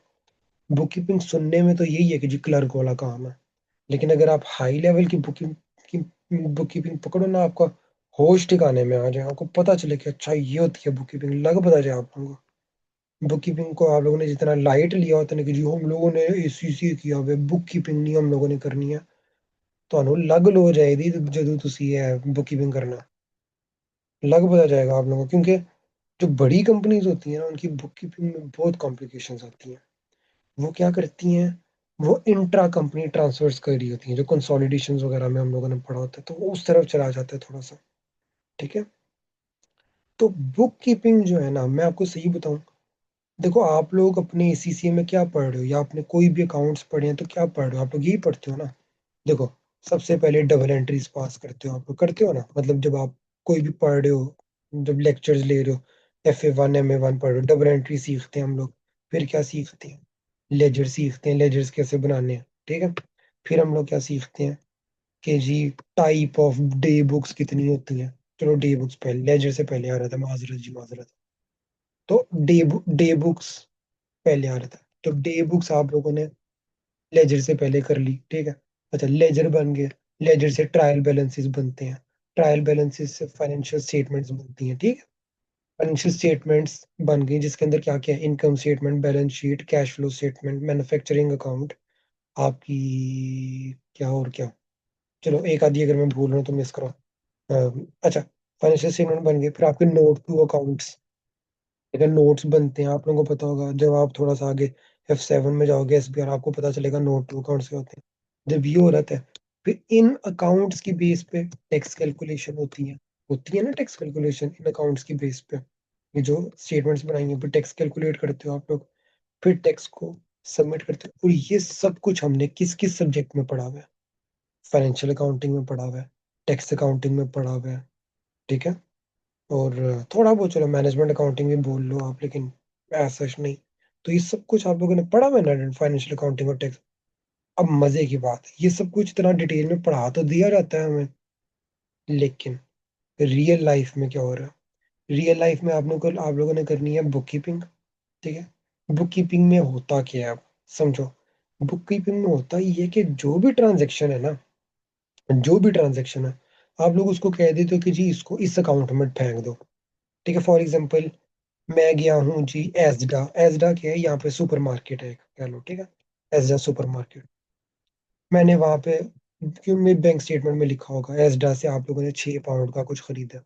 बुक कीपिंग सुनने में तो यही है कि जी क्लर्क वाला काम है, लेकिन अगर आप हाई लेवल की बुक कीपिंग पकड़ो ना, आपका होश ठिकाने में आ जाए, आपको पता चले कि अच्छा ये होती है बुक कीपिंग, लग पता जाए आप लोगों को। बुक कीपिंग को आप लोगों ने जितना लाइट लिया होता है कि जी हम लोगों ने एसीसी किया हुआ बुक कीपिंग नहीं हम लोगों ने करनी है, ਤੁਹਾਨੂੰ लग लो जाएगी ਜਦੋਂ ਤੁਸੀਂ ਇਹ बुक कीपिंग करना, लग पता जाएगा आप लोगों को, क्योंकि जो बड़ी कंपनीज होती हैं ना उनकी बुक कीपिंग में बहुत कॉम्प्लिकेशंस आती हैं। वो क्या करती हैं, वो इंट्रा कंपनी ट्रांसफर्स कर रही होती हैं, जो कंसोलिडेशन वगैरह में हम लोगों ने पढ़ा होता है, तो वो उस तरफ चला जाता है थोड़ा सा। ठीक है, तो बुक कीपिंग जो है ना, मैं आपको सही बताऊं, देखो आप लोग अपने एसीसीए में क्या पढ़ रहे हो, या आपने कोई भी अकाउंट्स पढ़े हैं तो क्या पढ़ रहे हो, आप लोग यही पढ़ते हो ना। देखो, सबसे पहले डबल एंट्रीज पास करते हो, आप लोग करते हो ना, मतलब जब आप कोई भी पढ़ रहे हो, जब लेक्चर्स ले रहे हो, FA1 MA1 पढ़ रहे हो, डबल एंट्री सीखते हैं हम लोग। फिर क्या सीखते हैं, लेजर सीखते हैं, लेजर्स कैसे बनाने हैं। ठीक है, फिर हम लोग क्या सीखते हैं कि जी टाइप ऑफ डे बुक्स कितनी होती हैं। चलो डे बुक्स पहले, लेजर से पहले आ रहा था, माजरत जी माजरत। तो डे बुक्स पहले आ रहा था, तो डे बुक्स आप लोगों ने लेजर से पहले कर ली। ठीक है, अच्छा लेजर बन गए, लेजर से ट्रायल बैलेंसेस बनते हैं, ट्रायल बैलेंसेस से फाइनेंशियल स्टेटमेंट्स बनती हैं। ठीक है, फाइनेंशियल स्टेटमेंट्स बन गई जिसके अंदर क्या क्या है, income statement, balance sheet, cash flow statement, manufacturing account, आपकी क्या और क्या, चलो एक आधी अगर मैं भूल रहा हूँ तो मिस करो। अच्छा, फाइनेंशियल स्टेटमेंट बन गए, फिर आपके नोट टू अकाउंट्स, अगर नोट्स बनते हैं, आप लोगों को पता होगा जब आप थोड़ा सा आगे F7 में जाओगे SBR, आपको पता चलेगा नोट टू अकाउंट्स क्या होते हैं। जब ये हो रहता है, फिर इन अकाउंट्स की बेस पे टैक्स कैलकुलेशन होती है ना, टैक्स कैलकुलेशन इन अकाउंट्स की बेस पे, ये जो स्टेटमेंट्स बनाएंगे फिर टैक्स कैलकुलेट करते हो आप लोग, फिर टैक्स को सबमिट करते हो। और ये सब कुछ हमने किस किस सब्जेक्ट में पढ़ा हुआ है, फाइनेंशियल अकाउंटिंग में पढ़ा हुआ है, टैक्स अकाउंटिंग में पढ़ा हुआ है। ठीक है, और थोड़ा बहुत चलो मैनेजमेंट अकाउंटिंग भी बोल लो आप, लेकिन ऐसा नहीं। तो ये सब कुछ आप लोगों ने पढ़ा हुआ है ना, फाइनेंशियल अकाउंटिंग और टैक्स। अब मजे की बात है, ये सब कुछ इतना डिटेल में पढ़ा तो दिया जाता है हमें, लेकिन रियल लाइफ में क्या हो रहा है, रियल लाइफ में आप लोगों ने करनी है बुक कीपिंग। ठीक है, बुक कीपिंग में होता क्या है, आप समझो। बुक कीपिंग में होता ये है कि जो भी ट्रांजेक्शन है ना, जो भी ट्रांजेक्शन है, आप लोग उसको कह देते हो कि जी इसको इस अकाउंट में फेंक दो। ठीक है, फॉर एग्जाम्पल मैं गया हूँ जी एजडा, एजडा क्या है, यहाँ पे सुपर मार्केट है कह लो। ठीक है, एजडा सुपर मार्केट, मैंने वहां पे, क्यों मेरे बैंक स्टेटमेंट में लिखा होगा एजडा से आप लोगों ने 6 पाउंड का कुछ खरीदा।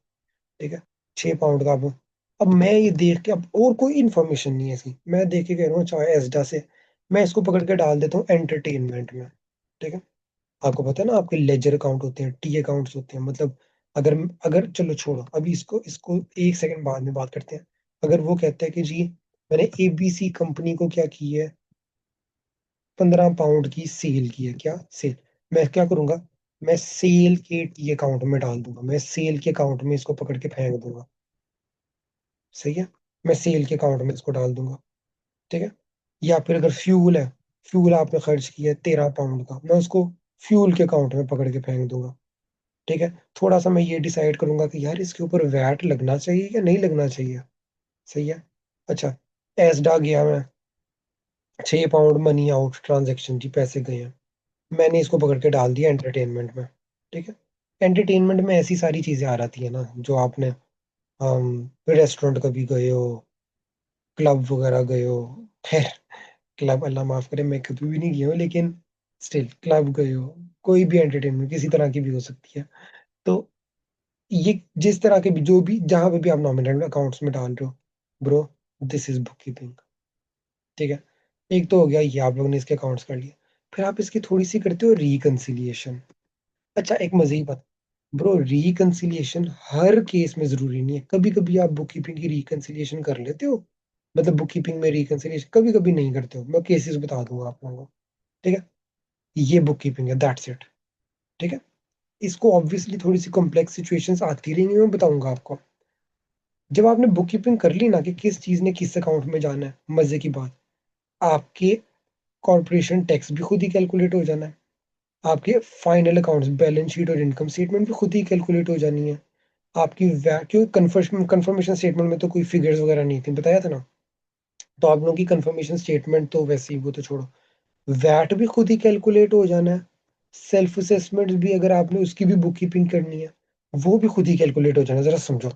ठीक है, 6 पाउंड का अब मैं ये देख के, अब और कोई इन्फॉर्मेशन नहीं है इसकी, मैं देख के कह रहा हूँ चाहे एजडा से, मैं इसको पकड़ के डाल देता हूँ एंटरटेनमेंट में। ठीक है, आपको पता है ना आपके लेजर अकाउंट होते हैं, टी अकाउंट्स होते हैं, मतलब अगर अगर चलो छोड़ो अभी इसको, इसको एक सेकंड बाद में बात करते हैं। अगर वो कहता है कि जी मैंने ABC कंपनी को क्या की है, 15 पाउंड की सेल की है, क्या सेल, मैं क्या करूंगा, मैं सेल के टी अकाउंट में डाल दूंगा, मैं सेल के अकाउंट में इसको पकड़ के फेंक दूंगा। सही है, मैं सेल के अकाउंट में इसको डाल दूंगा। ठीक है, या फिर अगर फ्यूल है, फ्यूल आपने खर्च किया है 13 पाउंड का, मैं उसको फ्यूल के अकाउंट में पकड़ के फेंक दूंगा। ठीक है, थोड़ा सा मैं ये डिसाइड करूंगा कि यार इसके ऊपर वैट लगना चाहिए या नहीं लगना चाहिए। सही है। अच्छा, एसडा गया मैं, 6 पाउंड मनी आउट ट्रांजेक्शन जी, पैसे गए हैं, मैंने इसको पकड़ के डाल दिया एंटरटेनमेंट में। ठीक है, एंटरटेनमेंट में ऐसी सारी चीजें आ जाती है ना जो आपने, रेस्टोरेंट कभी गए हो, क्लब वगैरह गए हो, खैर क्लब अल्लाह माफ करे मैं कभी भी नहीं गया हूँ, लेकिन स्टिल क्लब गए हो, कोई भी एंटरटेनमेंट किसी तरह की भी हो सकती है। तो ये जिस तरह के भी, जो भी जहां पे भी आप नॉमिनल अकाउंट्स में डाल रहे हो, bro, this is book keeping. ठीक है, एक तो हो गया ये, आप लोगों ने इसके अकाउंट्स कर लिए। फिर आप इसकी थोड़ी सी करते हो रिकंसिलिएशन। अच्छा, एक मजे की बात, ब्रो, रिकंसिलिएशन हर केस में जरूरी नहीं है, कभी कभी आप बुक कीपिंग की रिकंसिलिएशन कर लेते हो, मतलब बुक कीपिंग में रिकंसिलिएशन कभी कभी नहीं करते हो, मैं केसेस बता दूंगा आप लोगों को। ठीक है, ये बुक कीपिंग है, दैट्स इट। ठीक है, इसको ऑब्वियसली थोड़ी सी कॉम्प्लेक्स सिचुएशंस आती रहेंगी, मैं बताऊंगा आपको। जब आपने बुक कीपिंग कर ली ना कि किस चीज ने किस अकाउंट में जाना है, मजे की बात, आपके कॉर्पोरेशन टैक्स भी खुद ही कैलकुलेट हो जाना है, आपके फाइनल अकाउंट्स, बैलेंस शीट और इनकम स्टेटमेंट भी खुद ही कैलकुलेट हो जानी है, आपकी क्यों कंफर्मेशन स्टेटमेंट में तो कोई फिगर्स वगैरह नहीं थी, बताया था ना। तो आप लोगों की कंफर्मेशन स्टेटमेंट तो वैसे ही, वो तो छोड़ो, वैट भी खुद ही कैलकुलेट हो जाना है, सेल्फ असेसमेंट भी अगर आपने उसकी भी बुक कीपिंग करनी है, वो भी खुद ही कैलकुलेट हो जाना है। जरा समझो,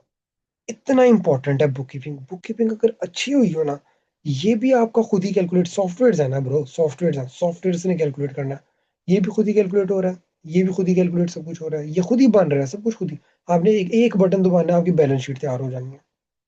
इतना इंपॉर्टेंट है बुक कीपिंग। बुक कीपिंग अगर अच्छी हुई हो ना, ये भी आपका खुद ही कैलकुलेट, सॉफ्टवेयर है ना ब्रो, सॉफ्टवेयर है, सॉफ्टवेयर से कैलकुलेट करना है, ये भी खुद ही कैलकुलेट हो रहा है, ये भी खुद ही कैलकुलेट सब कुछ हो रहा है, ये खुद ही बन रहा है सब कुछ खुद ही। आपने एक बटन दबाना है, आपकी बैलेंस शीट तैयार हो जानी है।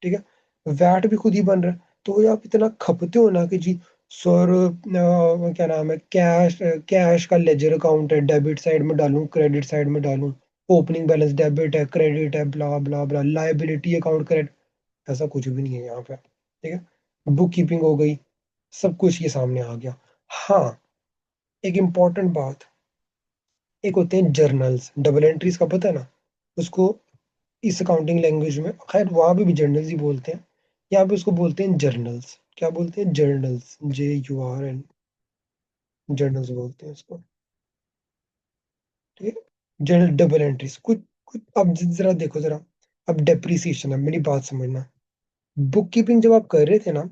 ठीक है, वैट भी खुद ही बन रहा है। तो ये आप इतना खपते हो ना कि जी सर, क्या नाम है, कैश कैश का लेजर अकाउंट है, डेबिट साइड में डालूं क्रेडिट साइड में डालूं, ओपनिंग बैलेंस डेबिट है क्रेडिट है, ब्ला ब्ला ब्ला, लाइबिलिटी अकाउंट क्रेडिट, ऐसा कुछ भी नहीं है यहाँ पे। ठीक है, बुक कीपिंग हो गई, सब कुछ ये सामने आ गया। हाँ, एक इम्पॉर्टेंट बात, एक होते हैं जर्नल्स, डबल एंट्रीज का पता है ना, उसको इस अकाउंटिंग लैंग्वेज में, खैर वहां पे भी जर्नल्स ही बोलते हैं, यहाँ पे उसको बोलते हैं जर्नल्स। क्या बोलते हैं? जर्नल्स, JURN, जर्नल्स बोलते हैं उसको। ठीक है, जर्नल डबल एंट्रीज, कुछ कुछ अब जरा देखो जरा, अब डेप्रिसिएशन है, मेरी बात समझना। बुक कीपिंग जब आप कर रहे थे ना,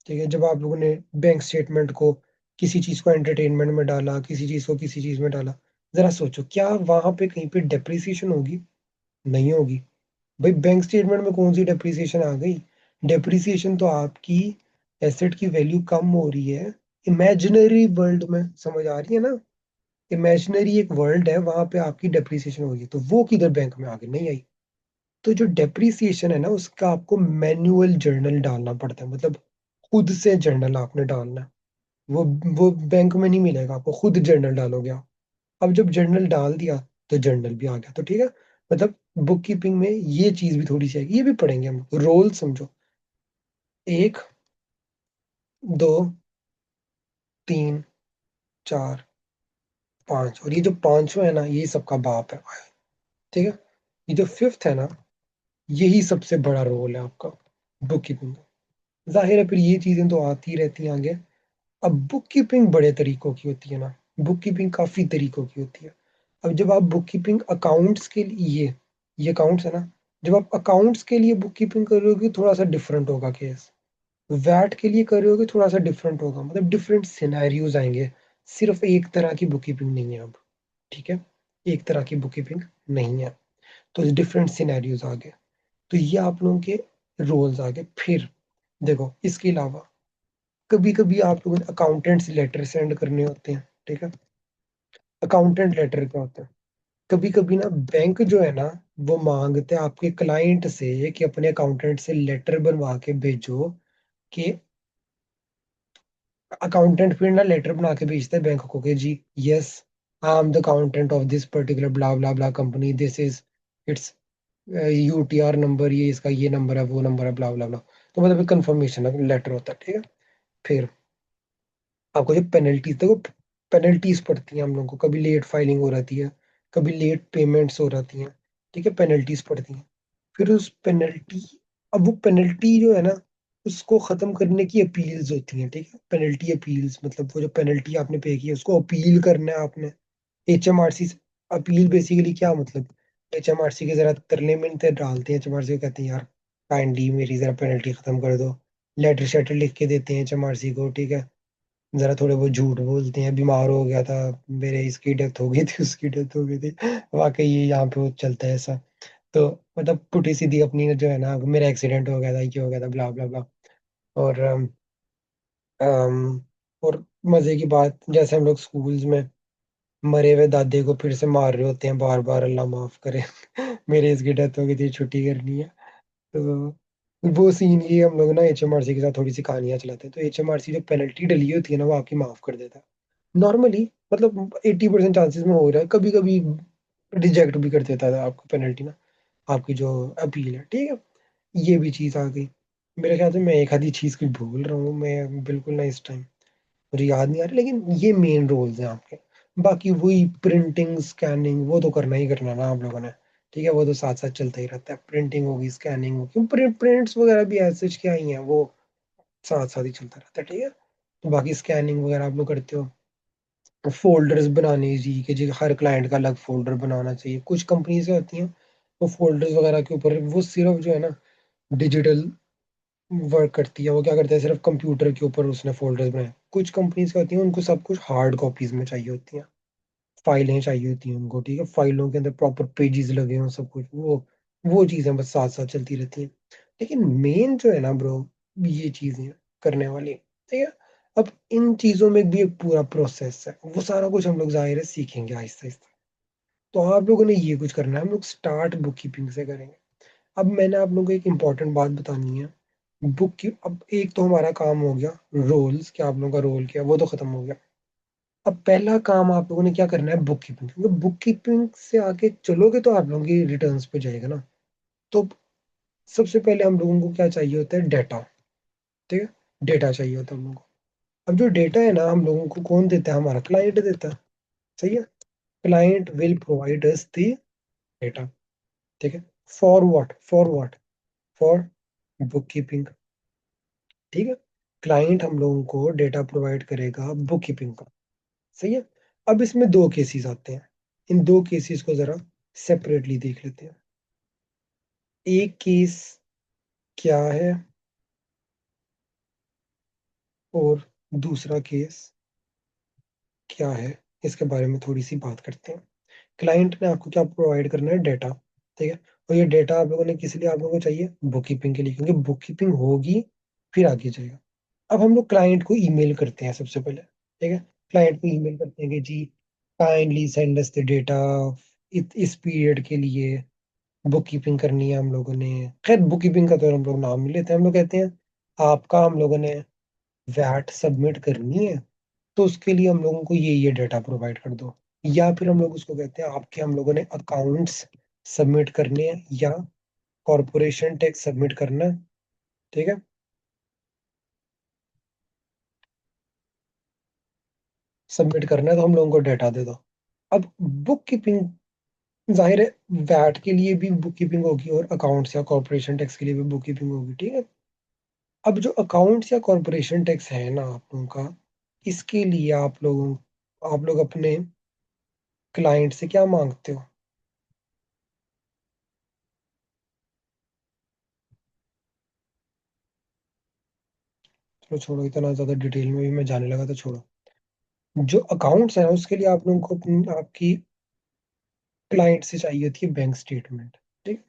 ठीक है, जब आप लोगों ने बैंक स्टेटमेंट को, किसी चीज को एंटरटेनमेंट में डाला, किसी चीज को किसी चीज में डाला, जरा सोचो क्या वहां पे कहीं पे डेप्रिसिएशन होगी? नहीं होगी। भाई बैंक स्टेटमेंट में कौन सी डेप्रिसिएशन आ गई? डेप्रिसिएशन तो आपकी एसेट की वैल्यू कम हो रही है इमेजिनरी वर्ल्ड में, समझ आ रही है ना? इमेजिनरी एक वर्ल्ड है, वहां पे आपकी डेप्रिसिएशन हो रही है, तो वो किधर बैंक में आगे नहीं आई। तो जो डेप्रिसिएशन है ना, उसका आपको मैन्युअल जर्नल डालना पड़ता है, मतलब खुद से जर्नल आपने डालना है। वो वो बैंक में नहीं मिलेगा आपको, खुद जर्नल डालोगे आप। अब जब जर्नल डाल दिया, तो जर्नल भी आ गया, तो ठीक है। मतलब बुक कीपिंग में ये चीज भी थोड़ी सी आएगी, ये भी पढ़ेंगे हम, रोल समझो, 1, 2, 3, 4, 5, और ये जो पांचवा है ना, ये सबका बाप है। ठीक है, ये जो फिफ्थ है ना, यही सबसे बड़ा रोल है आपका बुक कीपिंग का। जाहिर है फिर ये चीजें तो आती रहती हैं आगे। अब बुक कीपिंग बड़े तरीकों की होती है ना, बुक कीपिंग काफी तरीकों की होती है। अब जब आप बुक कीपिंग अकाउंट्स के लिए, ये अकाउंट्स है ना, जब आप अकाउंट्स के लिए बुक कीपिंग करोगे थोड़ा सा डिफरेंट होगा केस, वैट के लिए करोगे थोड़ा सा डिफरेंट होगा, मतलब डिफरेंट सिनेरियोज आएंगे। सिर्फ एक तरह की बुक कीपिंग नहीं है अब। ठीक है, एक तरह की बुक कीपिंग नहीं है, तो डिफरेंट सिनेरियोज आ गए। तो ये आप लोगों के रोल्स आ गए। फिर देखो, इसके अलावा कभी कभी आप लोगों ने अकाउंटेंट्स लेटर सेंड करने होते हैं। ठीक है, अकाउंटेंट लेटर क्या होता है? कभी कभी ना बैंक जो है ना, वो मांगते हैं आपके क्लाइंट से कि अपने अकाउंटेंट से लेटर बनवा के भेजो, कि अकाउंटेंट फिर ना लेटर बना के भेजता है बैंक को कि जी, yes, I am the accountant of this particular blah blah blah company, this is its UTR number, ये इसका ये नंबर है, वो नंबर है, ब्ला ब्ला ब्ला। तो मतलब कंफर्मेशन लेटर होता है। ठीक है, फिर आपको जो पेनल्टीज, देखो पेनल्टीज पड़ती हैं हम लोगों को, कभी लेट फाइलिंग हो जाती है, कभी लेट पेमेंट्स हो जाती हैं। ठीक है, पेनल्टीज पड़ती हैं। फिर उस पेनल्टी, अब वो पेनल्टी जो है ना, उसको खत्म करने की अपील्स होती हैं। ठीक है, पेनल्टी अपील्स, मतलब वो जो पेनल्टी आपने पे की है उसको अपील करना है आपने HMRC से। अपील बेसिकली क्या मतलब, HMRC के जरा तरले मिलते डालते हैं, HMRC को कहते हैं यार काइंडली मेरी जरा पेनल्टी खत्म कर दो। लेटर शेटर लिख के देते हैं HMRC को, ठीक है। जरा थोड़े बहुत झूठ बोलते हैं, बीमार हो गया था, मेरे इसकी डेथ हो गई थी, उसकी डेथ हो गई थी, वाकई ये यहाँ पे वो चलता है ऐसा। तो मतलब पुठी सीधी अपनी जो है ना, मेरा एक्सीडेंट हो गया था, ये हो गया था, ब्ला ब्ला ब्ला। और और मजे की बात, जैसे हम लोग स्कूल्स में मरे हुए दादे को फिर से मार रहे होते हैं बार बार, अल्लाह माफ करे। मेरे इसकी डेथ हो गई थी, छुट्टी करनी है। तो वो सीन ये हम लोग ना HMRC के साथ थोड़ी सी कहानियां चलाते हैं, तो HMRC जो पेनल्टी डली होती है ना, वो आपकी माफ कर देता है नॉर्मली। मतलब 80% चांसेस में हो रहा है, कभी कभी रिजेक्ट भी कर देता था आपको पेनल्टी ना, आपकी जो अपील है, ठीक है। ये भी चीज आ गई। मेरे ख्याल से मैं एक आधी चीज की भूल रहा हूँ मैं बिल्कुल ना इस टाइम, मुझे याद नहीं आ रही, लेकिन ये मेन रोल्स हैं आपके। बाकी वही प्रिंटिंग स्कैनिंग वो तो करना ही करना ना आप लोगों ने, ठीक है। वो तो साथ साथ चलता ही रहता है, प्रिंटिंग होगी, स्कैनिंग होगी, प्रिंट्स वगैरह भी ऐसे क्या ही हैं, वो साथ साथ ही चलता रहता है, ठीक है। तो बाकी स्कैनिंग वगैरह आप लोग करते हो, फोल्डर्स बनाने जी के जी, हर क्लाइंट का अलग फोल्डर बनाना चाहिए। कुछ कंपनी से होती हैं वो फोल्डर्स वगैरह के ऊपर वो सिर्फ जो है ना डिजिटल वर्क करती है, वो क्या करते हैं सिर्फ कंप्यूटर के ऊपर उसने फोल्डर्स बनाए। कुछ कंपनीज क्या होती हैं उनको सब कुछ हार्ड कॉपीज में चाहिए होती हैं, फाइलें चाहिए होती हैं उनको, ठीक है। फाइलों के अंदर प्रॉपर पेजेस लगे हों, सब कुछ वो चीजें बस साथ साथ चलती रहती हैं। लेकिन मेन जो है ना ब्रो, ये चीजें करने वाली, ठीक है। अब इन चीजों में भी एक पूरा प्रोसेस है, वो सारा कुछ हम लोग जाहिर है सीखेंगे आहिस्ता आहिस्ता। तो आप लोगों ने ये कुछ करना है, हम लोग स्टार्ट बुक कीपिंग से करेंगे। अब मैंने आप लोगों को एक इम्पॉर्टेंट बात बतानी है। बुक की अब एक तो हमारा काम हो गया, रोल्स क्या आप लोगों का रोल क्या वो तो खत्म हो गया। अब पहला काम आप लोगों ने क्या करना है, बुक कीपिंग, क्योंकि बुक कीपिंग से आके चलोगे तो आप लोगों की रिटर्न्स पे जाएगा ना। तो सबसे पहले हम लोगों को क्या चाहिए होता है, डेटा, ठीक है। डेटा चाहिए होता है हम लोगों को। अब जो डेटा है ना हम लोगों को कौन देता है, हमारा क्लाइंट देता है, सही है। Client will provide us the data, ठीक है। For what for book keeping, ठीक है। क्लाइंट हम लोगों को डेटा प्रोवाइड करेगा बुक कीपिंग का, सही है। अब इसमें दो केसेस आते हैं, इन दो केसेस को जरा सेपरेटली देख लेते हैं। एक केस क्या है और दूसरा केस क्या है, इसके बारे में थोड़ी सी बात करते हैं। क्लाइंट ने आपको क्या प्रोवाइड करना है, डेटा, ठीक है। और ये डेटा आप लोगों ने किस लिए आप लोगों को चाहिए, बुक कीपिंग के लिए, क्योंकि बुक कीपिंग होगी फिर आगे जाएगा। अब हम लोग क्लाइंट को ईमेल करते हैं सबसे पहले, ठीक है। क्लाइंट को ईमेल करते हैं कि जी kindly send us the data, इस पीरियड के लिए बुक कीपिंग करनी है हम लोगों ने। खैर बुक कीपिंग का तो हम लोग नाम नहीं लेते, हम लोग कहते हैं आपका हम लोगों ने वैट सबमिट करनी है, तो उसके लिए हम लोगों को ये डेटा प्रोवाइड कर दो। या फिर हम लोग उसको कहते हैं आपके हम लोगों ने अकाउंट्स सबमिट करने हैं या कॉरपोरेशन टैक्स सबमिट करना है, ठीक है। सबमिट करना है तो हम लोगों को डेटा दे दो। अब बुक कीपिंग जाहिर है वैट के लिए भी बुक कीपिंग होगी और अकाउंट्स या कॉरपोरेशन टैक्स के लिए भी बुक कीपिंग होगी, ठीक है। अब जो अकाउंट्स या कॉरपोरेशन टैक्स है ना आप लोगों का, इसके लिए आप लोग अपने क्लाइंट से क्या मांगते हो। चलो छोड़ो, इतना ज्यादा डिटेल में भी मैं जाने लगा तो छोड़ो। जो अकाउंट्स है ना उसके लिए आप लोगों को आपकी क्लाइंट से चाहिए होती है बैंक स्टेटमेंट, ठीक।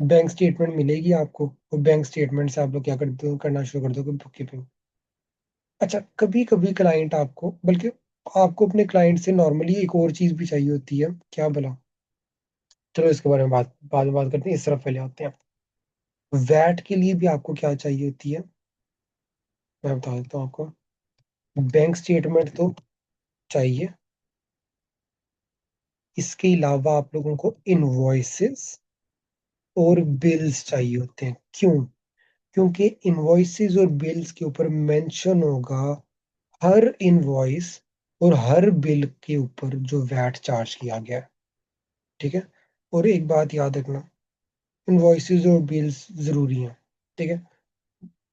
बैंक स्टेटमेंट मिलेगी आपको, और बैंक स्टेटमेंट से आप लोग क्या करते हो, करना शुरू कर दोगे बुक कीपिंग। अच्छा कभी कभी क्लाइंट आपको, बल्कि आपको अपने क्लाइंट से नॉर्मली एक और चीज भी चाहिए होती है, क्या भला। चलो इसके बारे में बाद में बात करते हैं, इस तरफ पहले आते हैं। वैट के लिए भी आपको क्या चाहिए होती है, मैं बता देता हूँ आपको। बैंक स्टेटमेंट तो चाहिए, इसके अलावा आप लोगों को इनवॉइसेस और बिल्स चाहिए होते हैं, क्यों। क्योंकि इनवॉइसेस और बिल्स के ऊपर मेंशन होगा हर इनवॉइस और हर बिल के ऊपर जो वैट चार्ज किया गया है, ठीक है। और एक बात याद रखना, इनवॉइसेस और बिल्स जरूरी हैं, ठीक है।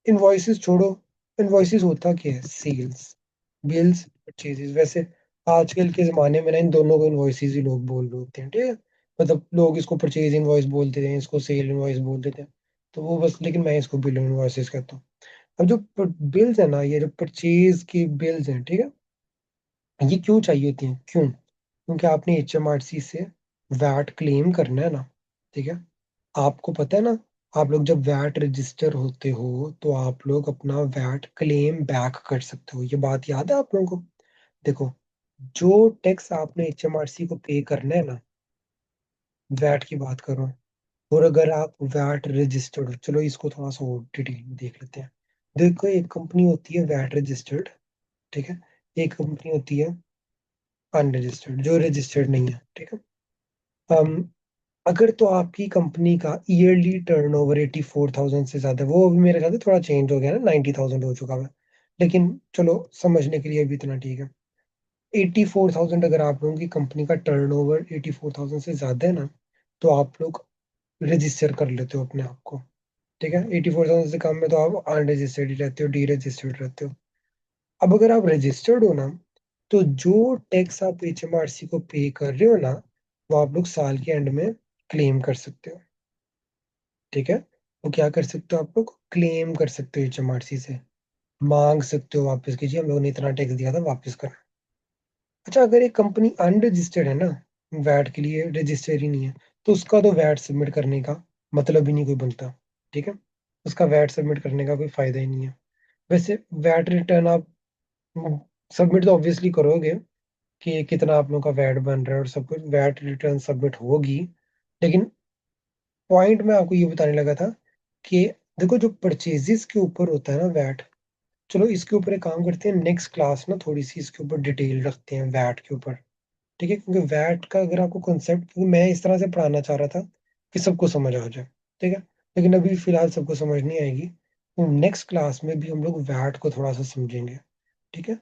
इनवॉइसेस छोड़ो, इनवॉइसेस होता क्या है, सेल्स, बिल्स परचेजेस। वैसे आजकल के जमाने में ना इन दोनों को इनवॉइसेस ही लोग बोल रहे होते हैं, ठीक है। मतलब लोग इसको परचेज इनवॉइस बोल देते हैं, इसको सेल इनवॉइस बोल देते हैं। तो वो बस, लेकिन मैं इसको बिल इनवॉइसेस कहता हूँ। अब जो बिल्स है ना, ये जो परचेज की बिल्स हैं, ठीक है, ये क्यों चाहिए होती हैं, क्यों? क्योंकि आपने HMRC से वैट क्लेम करना है ना, ठीक है। आपको पता है ना, आप लोग जब वैट रजिस्टर होते हो तो आप लोग अपना वैट क्लेम बैक कर सकते हो। ये बात याद है आप लोगों को? देखो, जो टैक्स आपने HMRC को पे करना है ना, वैट की बात करो, और अगर आप वैट रजिस्टर्ड, चलो इसको थोड़ा सा और डिटेल में देख लेते हैं। देखो, एक कंपनी होती है वैट रजिस्टर्ड, ठीक है, एक कंपनी होती है अनरजिस्टर्ड, जो रजिस्टर्ड नहीं है, ठीक है। अम, अगर तो आपकी कंपनी का ईयरली टर्नओवर 84,000 से ज्यादा है, वो अभी मेरे ख्याल से थोड़ा चेंज हो गया ना, 90,000 हो चुका है, लेकिन चलो समझने के लिए अभी इतना ठीक है। 84,000 अगर आप लोगों की कंपनी का टर्नओवर 84,000 से ज्यादा है ना, तो आप लोग रजिस्टर कर लेते हो अपने आप को, ठीक है। 84,000 से कम में तो आप अनरजिस्टर्ड ही रहते हो, डी रजिस्टर्ड रहते हो। अब अगर आप रजिस्टर्ड हो ना, तो जो टैक्स आप HMRC को पे कर रहे हो ना, वो आप लोग साल के एंड में क्लेम कर सकते हो, ठीक है। वो क्या कर सकते हो, आप लोग क्लेम कर सकते हो HMRC से, मांग सकते हो वापस कीजिए, हम लोगों ने इतना टैक्स दिया था, वापस करना। अच्छा, अगर एक कंपनी अनरजिस्टर्ड है ना, वैट के लिए रजिस्टर ही नहीं है, तो उसका तो वैट सबमिट करने का मतलब ही नहीं कोई बनता, ठीक है। उसका वैट सबमिट करने का कोई फायदा ही नहीं है। वैसे वैट रिटर्न आप सबमिट तो ऑब्वियसली करोगे कि कितना आप लोगों का वैट बन रहा है, और सब कुछ वैट रिटर्न सबमिट होगी। लेकिन पॉइंट मैं आपको ये बताने लगा था कि देखो, जो परचेजेस के ऊपर होता है ना वैट, चलो इसके ऊपर एक काम करते हैं, नेक्स्ट क्लास ना थोड़ी सी इसके ऊपर डिटेल रखते हैं वैट के ऊपर, ठीक है। क्योंकि वैट का अगर आपको कॉन्सेप्ट, क्योंकि मैं इस तरह से पढ़ाना चाह रहा था कि सबको समझ आ जाए, ठीक है। लेकिन अभी फिलहाल सबको समझ नहीं आएगी, तो नेक्स्ट क्लास में भी हम लोग वैट को थोड़ा सा समझेंगे, ठीक है।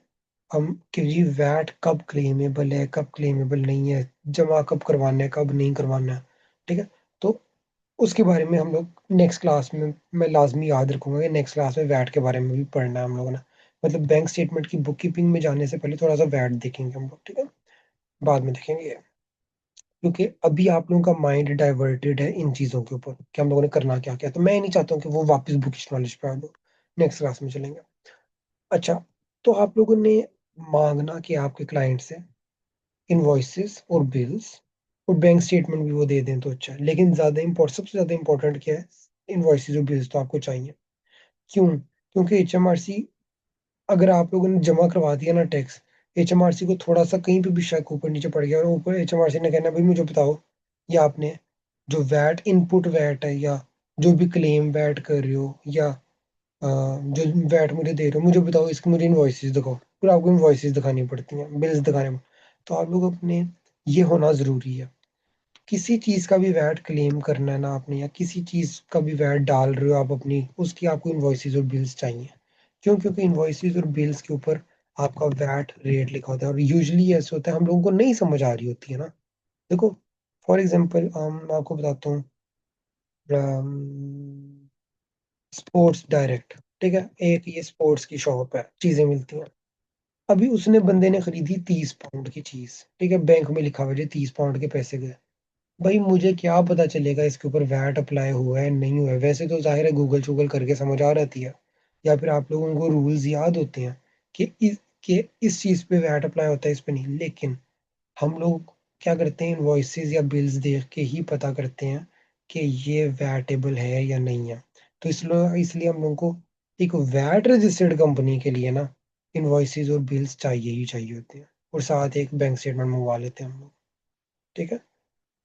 हम कि जी वैट कब क्लेमेबल है, कब क्लेमेबल नहीं है, जमा कब करवाना है, कब नहीं करवाना है, ठीक है। तो उसके बारे में हम लोग नेक्स्ट क्लास में, मैं लाजमी याद रखूंगा कि नेक्स्ट क्लास में वैट के बारे में भी पढ़ना है हम लोगों ने। मतलब बैंक स्टेटमेंट की बुक कीपिंग में जाने से पहले थोड़ा सा वैट देखेंगे हम लोग, ठीक है, बाद में देखेंगे। क्योंकि अभी आप लोगों का माइंड डाइवर्टेड है इन चीज़ों के ऊपर कि हम लोगों ने करना क्या क्या, तो मैं नहीं चाहता हूँ कि वो वापस बुकिश नॉलेज पे आ दो। नेक्स्ट क्लास में चलेंगे। अच्छा, तो आप लोगों ने मांगना कि आपके क्लाइंट से इनवॉइसेस और बिल्स, और बैंक स्टेटमेंट भी वो दे दें तो अच्छा है, लेकिन सबसे ज़्यादा इंपॉर्टेंट क्या है, इनवॉइसेस और बिल्स तो आपको चाहिए। क्यों? क्योंकि HMRC, अगर आप लोगों ने जमा करवा दिया ना टैक्स, HMRC को थोड़ा सा कहीं पे भी शक ऊपर नीचे पड़ गया, और ऊपर HMRC ने कहना भाई मुझे बताओ, या आपने जो वैट इनपुट वैट है, या जो भी क्लेम वैट कर रहे हो, या जो वैट मुझे दे रहे हो, मुझे बताओ, इसकी मुझे इनवॉइसेस दिखाओ। फिर आपको इनवॉइसेस दिखानी पड़ती हैं, बिल्स दिखाने में। तो आप लोग अपने, ये होना जरूरी है, किसी चीज का भी वैट क्लेम करना है ना आपने, या किसी चीज का भी वैट डाल रहे हो आप अपनी, उसकी आपको इनवॉइसेस और बिल्स चाहिए। क्यों? क्योंकि इनवॉइसेस और बिल्स के ऊपर आपका वैट रेट लिखा होता है, और यूजली ऐसे होता है हम लोगों को नहीं समझ आ रही होती है ना। देखो, फॉर एग्जाम्पल मैं आपको बताता हूँ, स्पोर्ट्स डायरेक्ट, ठीक है, एक ये स्पोर्ट्स की शॉप है, चीजें मिलती हैं। अभी उसने, बंदे ने खरीदी 30 पाउंड की चीज, ठीक है, बैंक में लिखा हुआ है 30 पाउंड के पैसे गए। भाई मुझे क्या पता चलेगा इसके ऊपर वैट अप्लाई हुआ है नहीं हुआ है? वैसे तो जाहिर है गूगल शूगल करके समझ आ रहती है, या फिर आप लोगों को रूल्स याद होते हैं कि इस चीज पे वैट अप्लाई होता है, इस पे नहीं। लेकिन हम लोग क्या करते हैं, इनवॉइसेस या बिल्स देख के ही पता करते हैं कि ये वैटेबल है या नहीं है। तो इसलिए इसलिए हम लोगों को एक वैट रजिस्टर्ड कंपनी के लिए ना इनवॉइसेस और बिल्स चाहिए ही चाहिए होते हैं, और साथ एक बैंक स्टेटमेंट मंगवा लेते हैं हम लोग, ठीक है।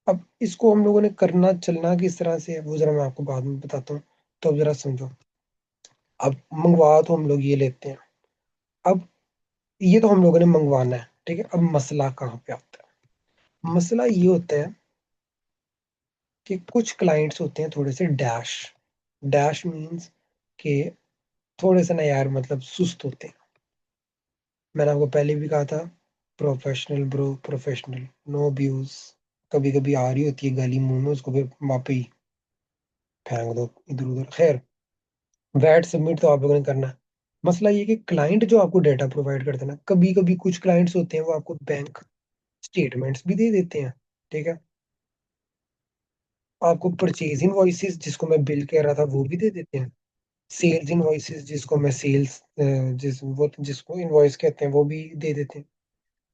अब इसको हम लोगों ने करना चलना किस तरह से है, वो जरा मैं आपको बाद में बताता हूँ। तो अब जरा समझो, अब मंगवा तो हम लोग ये लेते हैं। अब ये तो हम लोगों ने मंगवाना है, ठीक है। अब मसला कहाँ पे आता है? मसला ये होता है कि कुछ क्लाइंट्स होते हैं थोड़े से डैश, डैश मीन्स कि थोड़े से ना यार, मतलब सुस्त होते हैं। मैंने आपको पहले भी कहा था, professional bro, professional, no abuse. कभी कभी आ रही होती है गाली मुंह में, उसको फिर वापी फेंक दो इधर उधर। खैर, वैट सबमिट तो आप लोगों ने करना है। मसला ये कि क्लाइंट जो आपको डेटा प्रोवाइड करते हैं ना, कभी कभी कुछ क्लाइंट्स होते हैं वो आपको बैंक स्टेटमेंट्स भी दे देते हैं, ठीक है। आपको परचेज इनवॉइसेस जिसको मैं बिल कह रहा था वो भी दे देते हैं। सेल्स इनवॉइसेस जिसको मैं सेल्स जिसको इनवॉइस कहते हैं वो भी दे देते हैं।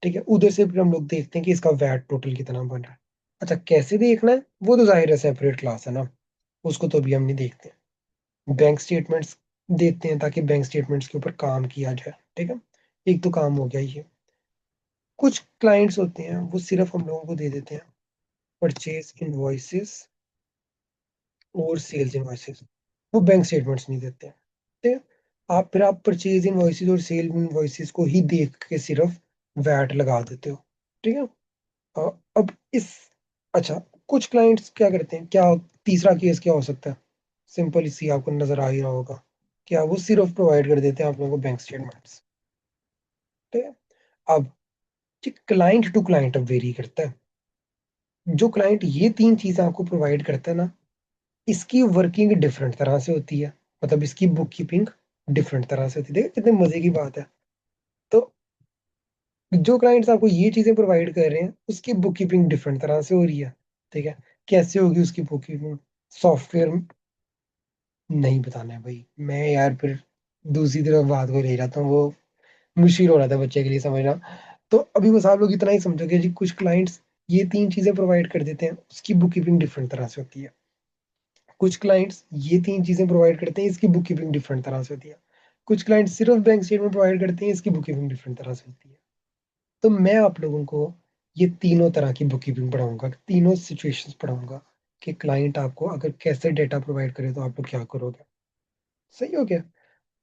ठीक है, उधर से फिर हम लोग देखते हैं कि इसका वैट टोटल कितना बन रहा है। अच्छा, कैसे देखना है वो तो जाहिर है सेपरेट क्लास है ना, उसको तो अभी हम नहीं देखते। बैंक स्टेटमेंट्स देते हैं ताकि बैंक स्टेटमेंट्स के ऊपर काम किया जाए। ठीक है, एक तो काम हो गया ये। कुछ क्लाइंट्स होते हैं वो सिर्फ हम लोगों को दे देते हैं परचेज इनवॉइसेस और सेल्स इनवॉइसेस, वो बैंक स्टेटमेंट्स नहीं देते हैं। ठीक है, आप परचेज इनवॉइसेस और सेल इनवॉइसेस को ही देख के सिर्फ वैट लगा देते हो। ठीक है। अब इस अच्छा, कुछ क्लाइंट्स क्या करते हैं, क्या तीसरा केस क्या हो सकता है, सिंपल इसी आपको नजर आ ही रहा होगा, क्या वो सिर्फ प्रोवाइड कर देते हैं आप लोगों को बैंक स्टेटमेंट्स। ठीक है। अब क्लाइंट टू क्लाइंट अब वेरी करता है। जो क्लाइंट ये तीन चीजें आपको प्रोवाइड करता है ना, इसकी वर्किंग डिफरेंट तरह से होती है। मतलब इसकी बुक कीपिंग डिफरेंट तरह से होती है। देखिए कितने मजे की बात है। तो जो क्लाइंट्स आपको ये चीजें प्रोवाइड कर रहे हैं उसकी बुक कीपिंग डिफरेंट तरह से हो रही है। ठीक है, कैसे होगी उसकी बुक कीपिंग, सॉफ्टवेयर नहीं बताना है भाई, मैं यार फिर दूसरी तरफ बात को ले जाता हूँ, वो मुश्किल हो रहा था बच्चे के लिए समझना। तो अभी बस आप लोग इतना ही समझोगे जी, कुछ क्लाइंट्स ये तीन चीजें प्रोवाइड कर देते हैं, उसकी बुक कीपिंग डिफरेंट तरह से होती है। कुछ क्लाइंट्स ये तीन चीजें प्रोवाइड करते हैं, इसकी बुक कीपिंग डिफरेंट तरह से होती है। कुछ क्लाइंट्स सिर्फ बैंक स्टेटमेंट प्रोवाइड करते हैं, इसकी बुक कीपिंग डिफरेंट तरह से होती है। तो मैं आप लोगों को ये तीनों तरह की बुक कीपिंग पढ़ाऊंगा, तीनों सिचुएशंस पढ़ाऊंगा कि क्लाइंट आपको अगर कैसे डेटा प्रोवाइड करे तो आप लोग क्या करोगे। सही हो गया।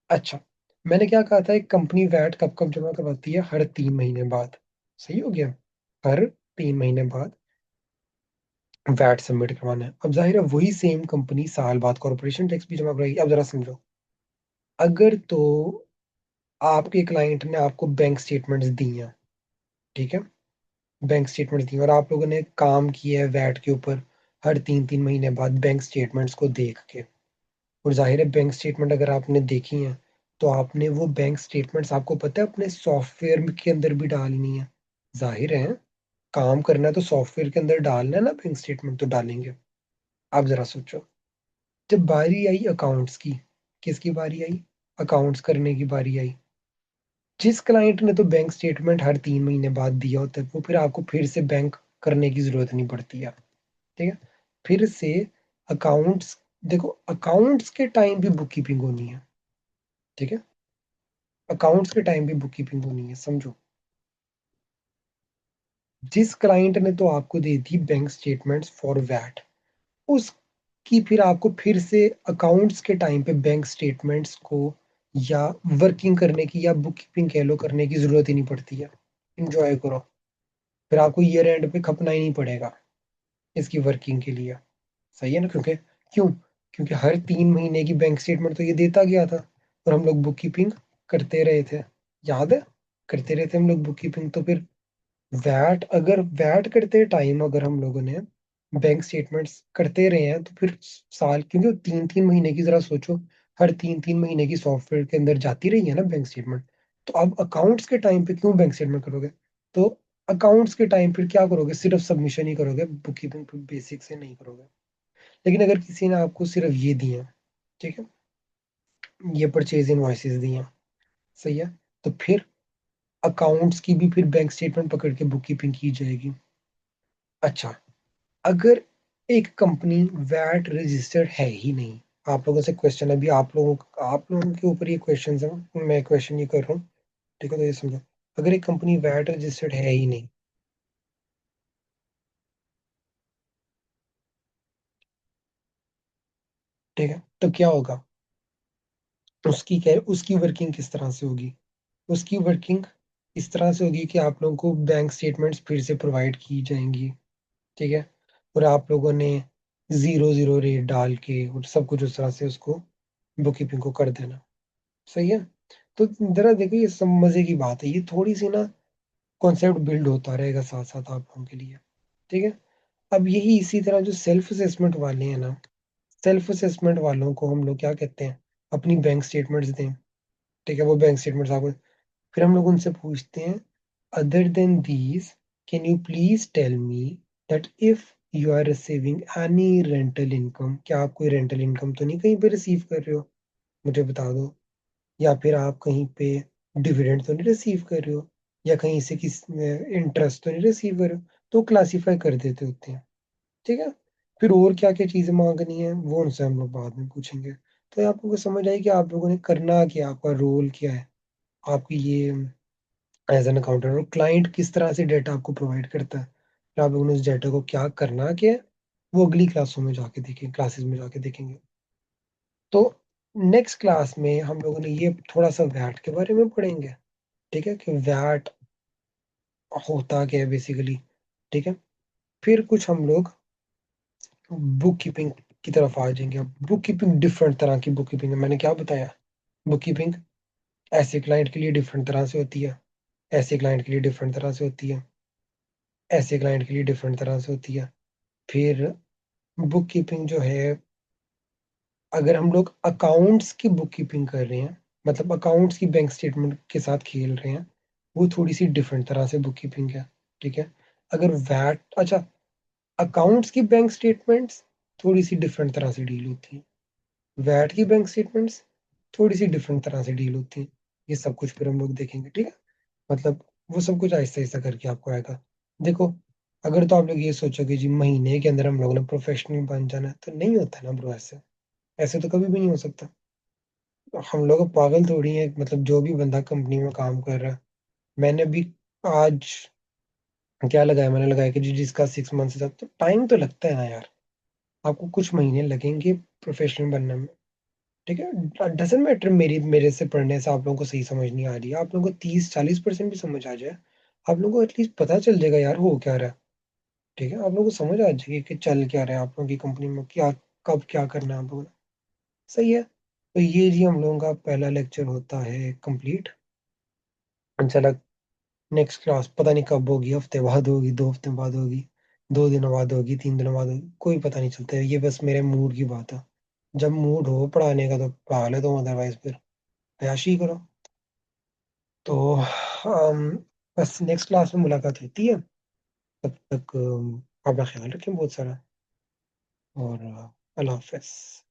अच्छा, मैंने क्या कहा था, एक कंपनी वैट कब कब जमा करवाती है, हर 3 महीने बाद। सही हो गया, हर 3 महीने बाद वैट सबमिट करवाना है। अब जाहिर है वही सेम कंपनी साल बाद कॉर्पोरेशन टैक्स भी जमा कराएगी। अब जरा समझो, अगर तो आपके क्लाइंट ने आपको बैंक स्टेटमेंट्स दी हैं, ठीक है, बैंक स्टेटमेंट्स दी और आप लोगों ने काम किया है वैट के ऊपर हर 3 3 महीने बाद बैंक स्टेटमेंट्स को देख के, और जाहिर है बैंक स्टेटमेंट अगर आपने देखी हैं तो आपने वो बैंक स्टेटमेंट्स आपको पता है अपने सॉफ्टवेयर के अंदर भी डालनी है। जाहिर है, काम करना है तो सॉफ्टवेयर के अंदर डालना है ना, बैंक स्टेटमेंट तो डालेंगे। आप जरा सोचो, जब बारी आई अकाउंट्स की, किसकी बारी आई, अकाउंट्स करने की बारी आई। जिस क्लाइंट ने तो बैंक स्टेटमेंट हर 3 महीने बाद दिया होता है वो फिर आपको फिर से बैंक करने की जरूरत नहीं पड़ती है। ठीक है, फिर से अकाउंट्स, देखो अकाउंट्स के टाइम भी बुक कीपिंग होनी है। ठीक है, अकाउंट्स के टाइम भी बुक कीपिंग होनी है, समझो। जिस क्लाइंट ने तो आपको दे दी बैंक स्टेटमेंट्स फॉर वैट, उसकी फिर आपको फिर से अकाउंट्स के टाइम पे बैंक स्टेटमेंट्स को या वर्किंग करने की या बुक कीपिंग कह लो करने की जरूरत ही नहीं पड़ती है। इंजॉय करो, फिर आपको ईयर एंड पे खपना ही नहीं पड़ेगा इसकी वर्किंग के लिए। सही है ना, क्योंकि क्यों, क्योंकि हर 3 महीने की बैंक स्टेटमेंट तो ये देता गया था और हम लोग बुक कीपिंग करते रहे थे। याद है, करते रहे थे हम लोग बुक कीपिंग। तो फिर वैट करते टाइम अगर हम लोगों ने बैंक स्टेटमेंट्स करते रहे हैं तो फिर साल, क्योंकि 3 3 महीने की जरा सोचो, हर 3 3 महीने की सॉफ्टवेयर के अंदर जाती रही है ना बैंक स्टेटमेंट। तो अब अकाउंट्स के टाइम पे क्यों बैंक स्टेटमेंट करोगे, तो अकाउंट्स के टाइम फिर क्या करोगे, सिर्फ सबमिशन ही करोगे, बुक कीपिंग बेसिक से नहीं करोगे। लेकिन अगर किसी ने आपको सिर्फ ये दिए हैं, ठीक है, ये परचेज इनवॉइसेस दिए हैं, सही है, तो फिर अकाउंट्स की भी फिर बैंक स्टेटमेंट पकड़ के बुक कीपिंग की जाएगी। अच्छा, अगर एक कंपनी वैट रजिस्टर्ड है ही नहीं, आप लोगों से क्वेश्चन, अभी आप लोगों के ऊपर ये क्वेश्चन है, मैं क्वेश्चन ये कर रहा हूँ। ठीक है, तो ये समझो, अगर एक कंपनी वैट रजिस्टर्ड है ही नहीं, ठीक है, तो क्या होगा, उसकी वर्किंग किस तरह से होगी, उसकी वर्किंग इस तरह से होगी कि आप लोगों को बैंक स्टेटमेंट्स फिर से प्रोवाइड की जाएंगी। ठीक है, और आप लोगों ने 0 0 रेट डाल के और सब कुछ उस तरह से उसको बुक कीपिंग को कर देना। सही है। तो जरा देखो, ये सब मजे की बात है, ये थोड़ी सी ना कॉन्सेप्ट बिल्ड होता रहेगा साथ साथ आप लोगों के लिए। ठीक है, अब यही इसी तरह जो सेल्फ असेसमेंट वाले हैं ना, सेल्फ असेसमेंट वालों को हम लोग क्या कहते हैं, अपनी बैंक स्टेटमेंट्स दें। ठीक है, वो बैंक स्टेटमेंट्स आपको, फिर हम लोग उनसे पूछते हैं, other than these can you please tell me that if you are receiving any rental income, क्या आप कोई रेंटल इनकम तो नहीं कहीं पे रिसीव कर रहे हो, मुझे बता दो। या फिर आप कहीं पे डिविडेंड तो नहीं रिसीव कर रहे हो, या कहीं से किस इंटरेस्ट तो नहीं रिसीव कर रहे हो, तो क्लासीफाई कर देते होते हैं। ठीक है। फिर और क्या क्या चीजें मांगनी है वो उनसे हम लोग बाद में पूछेंगे। तो ये आप लोगों को समझ आई कि आप लोगों ने करना क्या, आपका रोल क्या है, आपकी ये एज एन अकाउंटेंट, और क्लाइंट किस तरह से डेटा आपको प्रोवाइड करता है, फिर आप लोगों ने उस डेटा को क्या करना क्या है, वो अगली क्लासों में जाके देखेंगे, क्लासेस में जाके देखेंगे। तो नेक्स्ट क्लास में हम लोगों ने ये थोड़ा सा वैट के बारे में पढ़ेंगे। ठीक है, कि वैट होता क्या है बेसिकली। ठीक है। फिर कुछ हम लोग बुक कीपिंग की तरफ आ जाएंगे। अब बुक कीपिंग डिफरेंट तरह की बुक कीपिंग है, मैंने क्या बताया। बुक कीपिंग ऐसे क्लाइंट के लिए डिफरेंट तरह से होती है, ऐसे क्लाइंट के लिए डिफरेंट तरह से होती है, ऐसे क्लाइंट के लिए डिफरेंट तरह से होती है। फिर बुक कीपिंग जो है, अगर हम लोग अकाउंट्स की बुक कीपिंग कर रहे हैं, मतलब अकाउंट्स की बैंक स्टेटमेंट के साथ खेल रहे हैं, वो थोड़ी सी डिफरेंट तरह से बुक कीपिंग है। ठीक है। अगर वैट, अच्छा, अकाउंट्स की बैंक स्टेटमेंट्स थोड़ी सी डिफरेंट तरह से डील होती हैं, वैट की बैंक स्टेटमेंट्स थोड़ी सी डिफरेंट तरह से डील होती हैं। ये सब कुछ फिर हम लोग देखेंगे। ठीक है। मतलब वो सब कुछ आहिस्ता आहिस्ता करके आपको आएगा। देखो, अगर तो आप लोग ये सोचोगे जी महीने के अंदर हम लोगों ने प्रोफेशनल बन जाना है, तो नहीं होता ना ब्रो, ऐसे ऐसे तो कभी भी नहीं हो सकता। हम लोग पागल थोड़ी हैं, मतलब जो भी बंदा कंपनी में काम कर रहा है, मैंने भी आज क्या लगाया, मैंने लगाया कि जी जिसका 6 मंथ से, तो टाइम तो लगता है ना यार, आपको कुछ महीने लगेंगे प्रोफेशनल बनने में। ठीक है। डजेंट मैटर मेरी मेरे से पढ़ने से आप लोगों को सही समझ नहीं आ रही है, आप लोगों को 30-40% भी समझ आ जाए, आप लोगों को एटलीस्ट पता चल जाएगा यार हो क्या रहा है। ठीक है। आप लोगों को समझ आ जाएगी कि चल क्या रहा है आप लोगों की कंपनी में, क्या कब क्या करना है आप लोगों ने। सही है। तो ये जी हम लोगों का पहला लेक्चर होता है कंप्लीट। चला, नेक्स्ट क्लास पता नहीं कब होगी, हफ्ते बाद होगी, 2 हफ्ते बाद होगी, 2 दिनों बाद होगी, 3 दिनों बाद होगी, कोई पता नहीं चलता है, ये बस मेरे मूड की बात है। जब मूड हो पढ़ाने का तो पढ़ा ले, तो अदरवाइज फिर अय्याशी करो। तो बस नेक्स्ट क्लास में मुलाकात होती है। तब तक अपना ख्याल रखें बहुत सारा, और अल्लाह हाफिज़।